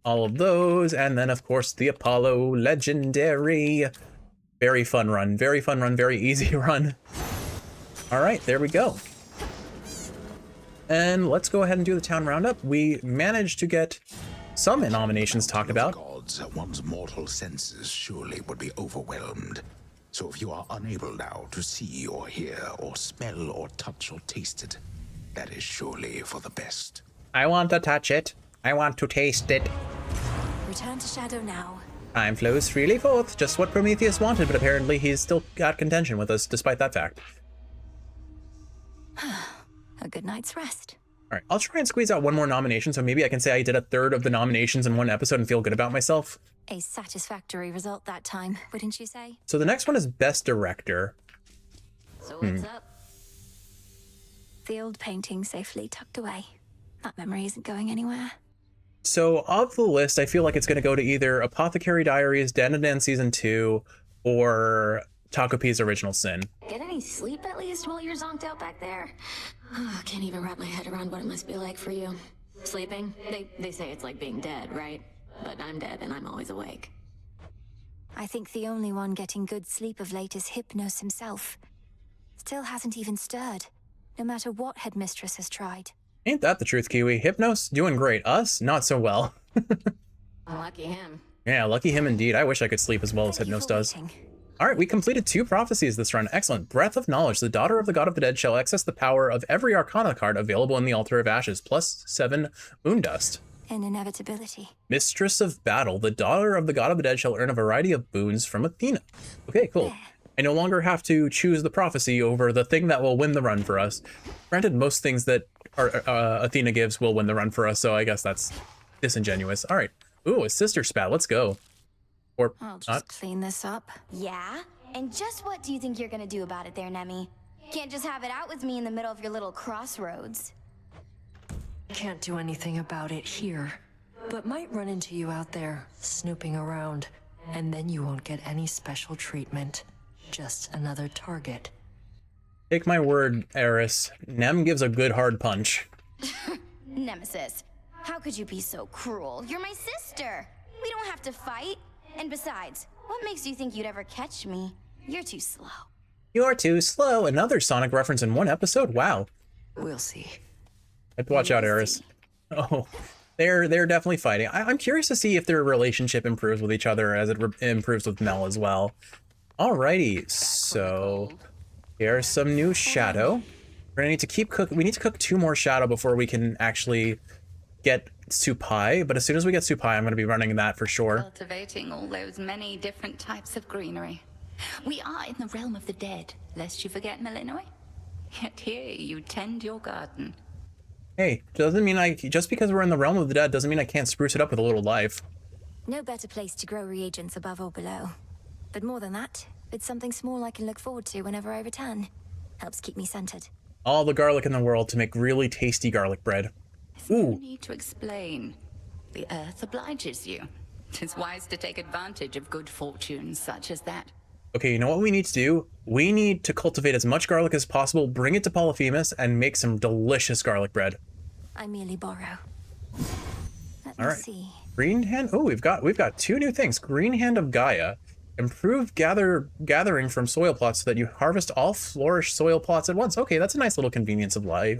all of those, and then of course the Apollo Legendary. Very fun run, very easy run. All right, there we go. And let's go ahead and do the town roundup. We managed to get some nominations talked about. Gods, one's mortal senses surely would be overwhelmed. So if you are unable now to see or hear or smell or touch or taste it, that is surely for the best. I want to touch it. I want to taste it. Return to Shadow now. Time flows freely forth, just what Prometheus wanted, but apparently he's still got contention with us despite that fact. A good night's rest. All right, I'll try and squeeze out one more nomination, so maybe I can say I did a third of the nominations in one episode and feel good about myself. A satisfactory result that time, wouldn't you say? So the next one is Best Director. So what's up? The old painting safely tucked away. That memory isn't going anywhere. So of the list, I feel like it's going to go to either Apothecary Diaries, Dandadan Season 2, or Takopi's Original Sin. Get any sleep at least while you're zonked out back there? Can't even wrap my head around what it must be like for you. Sleeping? They say it's like being dead, right? But I'm dead and I'm always awake. I think the only one getting good sleep of late is Hypnos himself. Still hasn't even stirred, no matter what Headmistress has tried. Ain't that the truth, Kiwi? Hypnos doing great. Us, not so well. Lucky him. Yeah, lucky him indeed. I wish I could sleep as well as Hypnos does. All right, we completed 2 prophecies this run. Excellent. Breath of Knowledge. The daughter of the God of the Dead shall access the power of every Arcana card available in the Altar of Ashes, plus 7 Moon Dust. An inevitability. Mistress of Battle. The daughter of the God of the Dead shall earn a variety of boons from Athena. Okay, cool. I no longer have to choose the prophecy over the thing that will win the run for us. Granted, most things that Athena gives will win the run for us, so I guess that's disingenuous. All right. Ooh, a sister spat. Let's go. Or I'll just not. clean this up. Yeah? And just what do you think you're gonna do about it there, Nemi? Can't just have it out with me in the middle of your little crossroads. Can't do anything about it here, but might run into you out there, snooping around, and then you won't get any special treatment. Just another target. Take my word, Eris. Nem gives a good hard punch. Nemesis, how could you be so cruel? You're my sister. We don't have to fight. And besides, what makes you think you'd ever catch me? You're too slow. You're too slow. Another Sonic reference in one episode? Wow. We'll see. I'd watch out, Eris. Oh, they're definitely fighting. I'm curious to see if their relationship improves with each other as it improves with Mel as well. Alrighty, so here's some new Shadow. We're gonna need to keep cooking. We need to cook 2 more Shadow before we can actually get Supai. But as soon as we get Supai, I'm gonna be running that for sure. Cultivating all those many different types of greenery. We are in the realm of the dead, lest you forget, Malinois. Yet here you tend your garden. Hey, doesn't mean just because we're in the realm of the dead doesn't mean I can't spruce it up with a little life. No better place to grow reagents above or below. But more than that, it's something small I can look forward to whenever I return. Helps keep me centered. All the garlic in the world to make really tasty garlic bread. No need to explain. The earth obliges you. 'Tis wise to take advantage of good fortune such as that. Okay, you know what we need to do? We need to cultivate as much garlic as possible, bring it to Polyphemus, and make some delicious garlic bread. I merely borrow. Let All me right. see. Green Hand. Oh, we've got 2 new things. Green Hand of Gaia. Improved gathering from soil plots so that you harvest all flourish soil plots at once. Okay, that's a nice little convenience of life,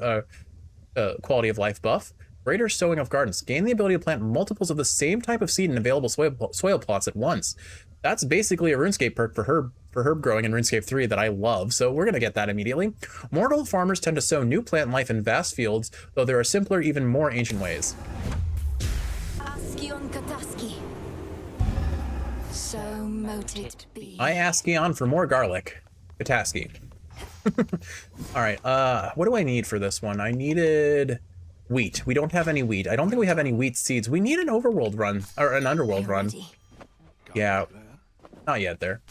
quality of life buff. Greater sowing of gardens. Gain the ability to plant multiples of the same type of seed in available soil plots at once. That's basically a RuneScape perk for herb growing in RuneScape 3 that I love, so we're gonna get that immediately. Mortal farmers tend to sow new plant life in vast fields, though there are simpler, even more ancient ways. Askion Kataski. So mote it be. I ask Eon for more garlic. Kataski. All right, what do I need for this one? I needed wheat. We don't have any wheat. I don't think we have any wheat seeds. We need an overworld run, or an underworld run. Yeah, not yet there.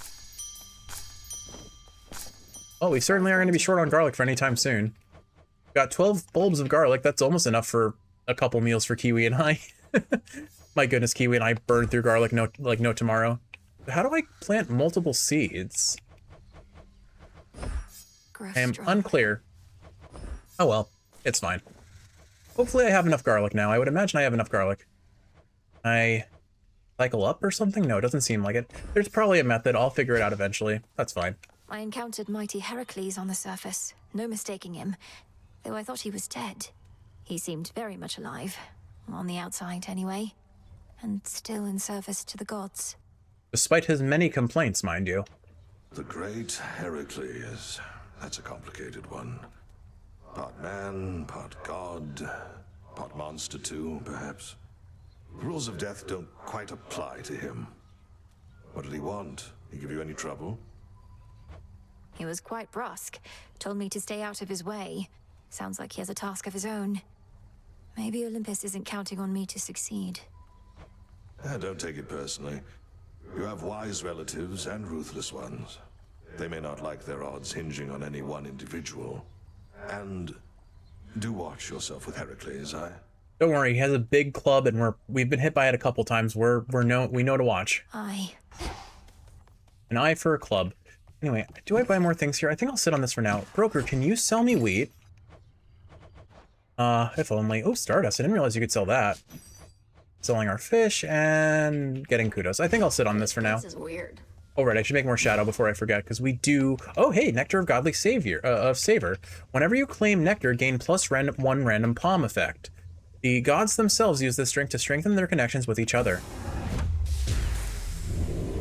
Oh, we certainly are going to be short on garlic for any time soon. Got 12 bulbs of garlic. That's almost enough for a couple meals for Kiwi and I. My goodness, Kiwi and I burned through garlic no tomorrow. How do I plant multiple seeds? I am unclear. Oh well, it's fine. Hopefully I have enough garlic now. I would imagine I have enough garlic. I cycle up or something? No, it doesn't seem like it. There's probably a method. I'll figure it out eventually. That's fine. I encountered mighty Heracles on the surface. No mistaking him. Though I thought he was dead. He seemed very much alive, on the outside anyway, and still in service to the gods. Despite his many complaints, mind you. The great Heracles. That's a complicated one. Part man, part god, part monster too, perhaps. The rules of death don't quite apply to him. What did he want? He give you any trouble? He was quite brusque, told me to stay out of his way. Sounds like he has a task of his own. Maybe Olympus isn't counting on me to succeed. Don't take it personally. You have wise relatives and ruthless ones. They may not like their odds hinging on any one individual. And do watch yourself with Heracles, Don't worry, he has a big club, and we've been hit by it a couple times. We know to watch. Aye. An eye for a club. Anyway, do I buy more things here? I think I'll sit on this for now. Broker, can you sell me wheat? If only. Oh, Stardust. I didn't realize you could sell that. Selling our fish and getting kudos. I think I'll sit on this for now. This is weird. Oh, right, I should make more shadow before I forget, because we do... Oh, hey, Nectar of Godly Savor. Whenever you claim Nectar, gain +1 random palm effect. The gods themselves use this drink to strengthen their connections with each other.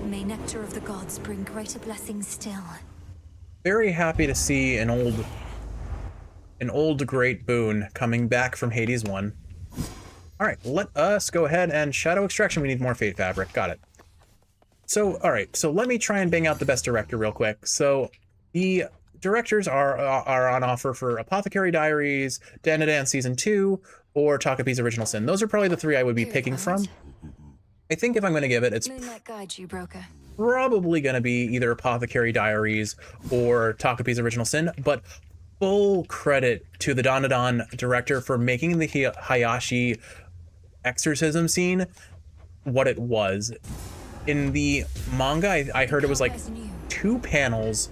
May Nectar of the gods bring greater blessings still. Very happy to see an old great boon coming back from Hades 1. Alright, let us go ahead and Shadow Extraction. We need more Fate Fabric. Got it. So, alright, so let me try and bang out the best director real quick. So, the directors are on offer for Apothecary Diaries, Dandadan Season 2, or Takapi's Original Sin. Those are probably the three I would be picking from. I think if I'm going to give it, it's Moonlight guides you, Broker. probably going to be either Apothecary Diaries or Takapi's Original Sin, but full credit to the Dandadan director for making the Hayashi exorcism scene what it was. In the manga, I heard it was like 2 panels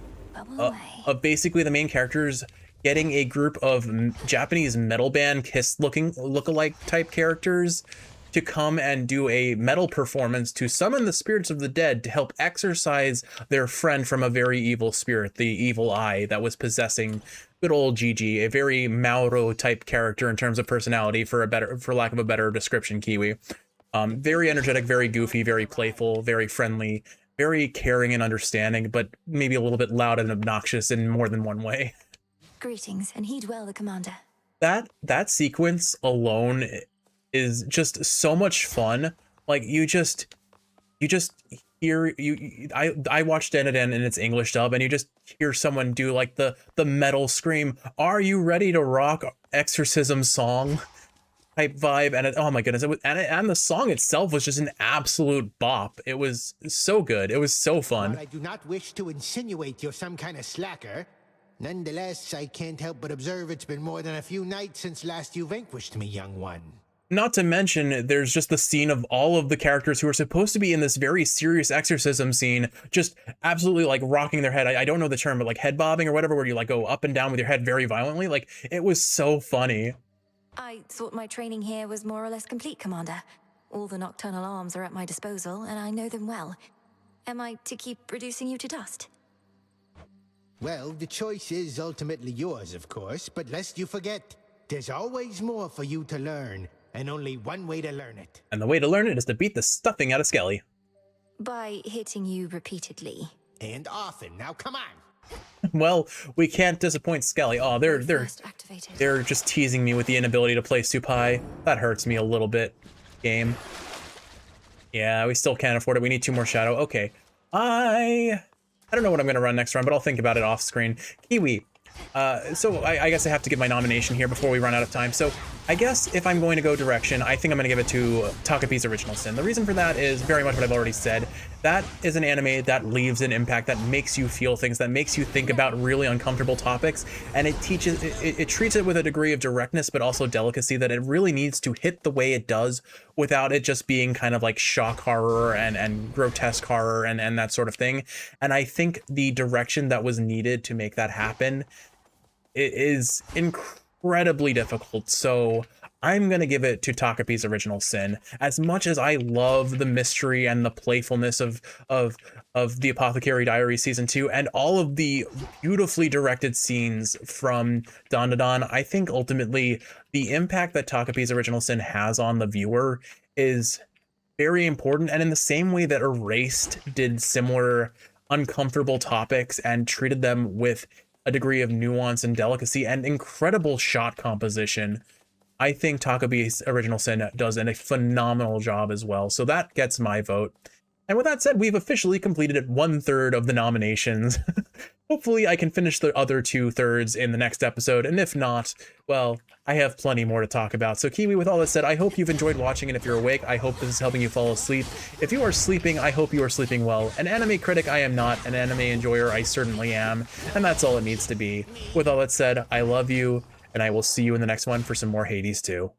of basically the main characters getting a group of Japanese metal band Kiss look-alike type characters to come and do a metal performance to summon the spirits of the dead to help exorcise their friend from a very evil spirit, the evil eye that was possessing good old Gigi, a very Mauro type character in terms of personality, for lack of a better description, Kiwi. Very energetic, very goofy, very playful, very friendly, very caring and understanding, but maybe a little bit loud and obnoxious in more than one way. Greetings, and heed well the commander. That sequence alone is just so much fun. Like you just hear I watched Dandadan in its English dub, and you just hear someone do like the metal scream, "Are you ready to rock exorcism song?" type vibe, and oh my goodness, and the song itself was just an absolute bop. It was so good. It was so fun. While I do not wish to insinuate you're some kind of slacker, nonetheless, I can't help but observe it's been more than a few nights since last you vanquished me, young one. Not to mention, there's just the scene of all of the characters who are supposed to be in this very serious exorcism scene, just absolutely like rocking their head. I don't know the term, but like head bobbing or whatever, where you like go up and down with your head very violently. Like, it was so funny. I thought my training here was more or less complete, Commander. All the nocturnal arms are at my disposal, and I know them well. Am I to keep reducing you to dust? Well, the choice is ultimately yours, of course, but lest you forget, there's always more for you to learn, and only one way to learn it. And the way to learn it is to beat the stuffing out of Skelly. By hitting you repeatedly. And often. Now, come on! Well, we can't disappoint Skelly. Oh, they're just teasing me with the inability to play Supai. That hurts me a little bit. Game. Yeah, we still can't afford it. We need 2 more shadow. Okay. I don't know what I'm gonna run next round, but I'll think about it off screen. Kiwi. So I guess I have to give my nomination here before we run out of time. So I guess if I'm going to go direction, I think I'm going to give it to Takapi's Original Sin. The reason for that is very much what I've already said. That is an anime that leaves an impact, that makes you feel things, that makes you think about really uncomfortable topics, and it treats it with a degree of directness but also delicacy that it really needs to hit the way it does without it just being kind of like shock horror and grotesque horror and that sort of thing. And I think the direction that was needed to make that happen is incredibly difficult. So I'm going to give it to Takapi's Original Sin. As much as I love the mystery and the playfulness of the Apothecary Diaries Season 2 and all of the beautifully directed scenes from Dandadan, I think ultimately the impact that Takapi's Original Sin has on the viewer is very important. And in the same way that Erased did similar uncomfortable topics and treated them with a degree of nuance and delicacy and incredible shot composition, I think Takapi's Original Sin does a phenomenal job as well. So that gets my vote. And with that said, we've officially completed 1/3 of the nominations. Hopefully I can finish the other 2/3 in the next episode. And if not, well, I have plenty more to talk about. So Kiwi, with all that said, I hope you've enjoyed watching. And if you're awake, I hope this is helping you fall asleep. If you are sleeping, I hope you are sleeping well. An anime critic, I am not. An anime enjoyer, I certainly am. And that's all it needs to be. With all that said, I love you. And I will see you in the next one for some more Hades 2.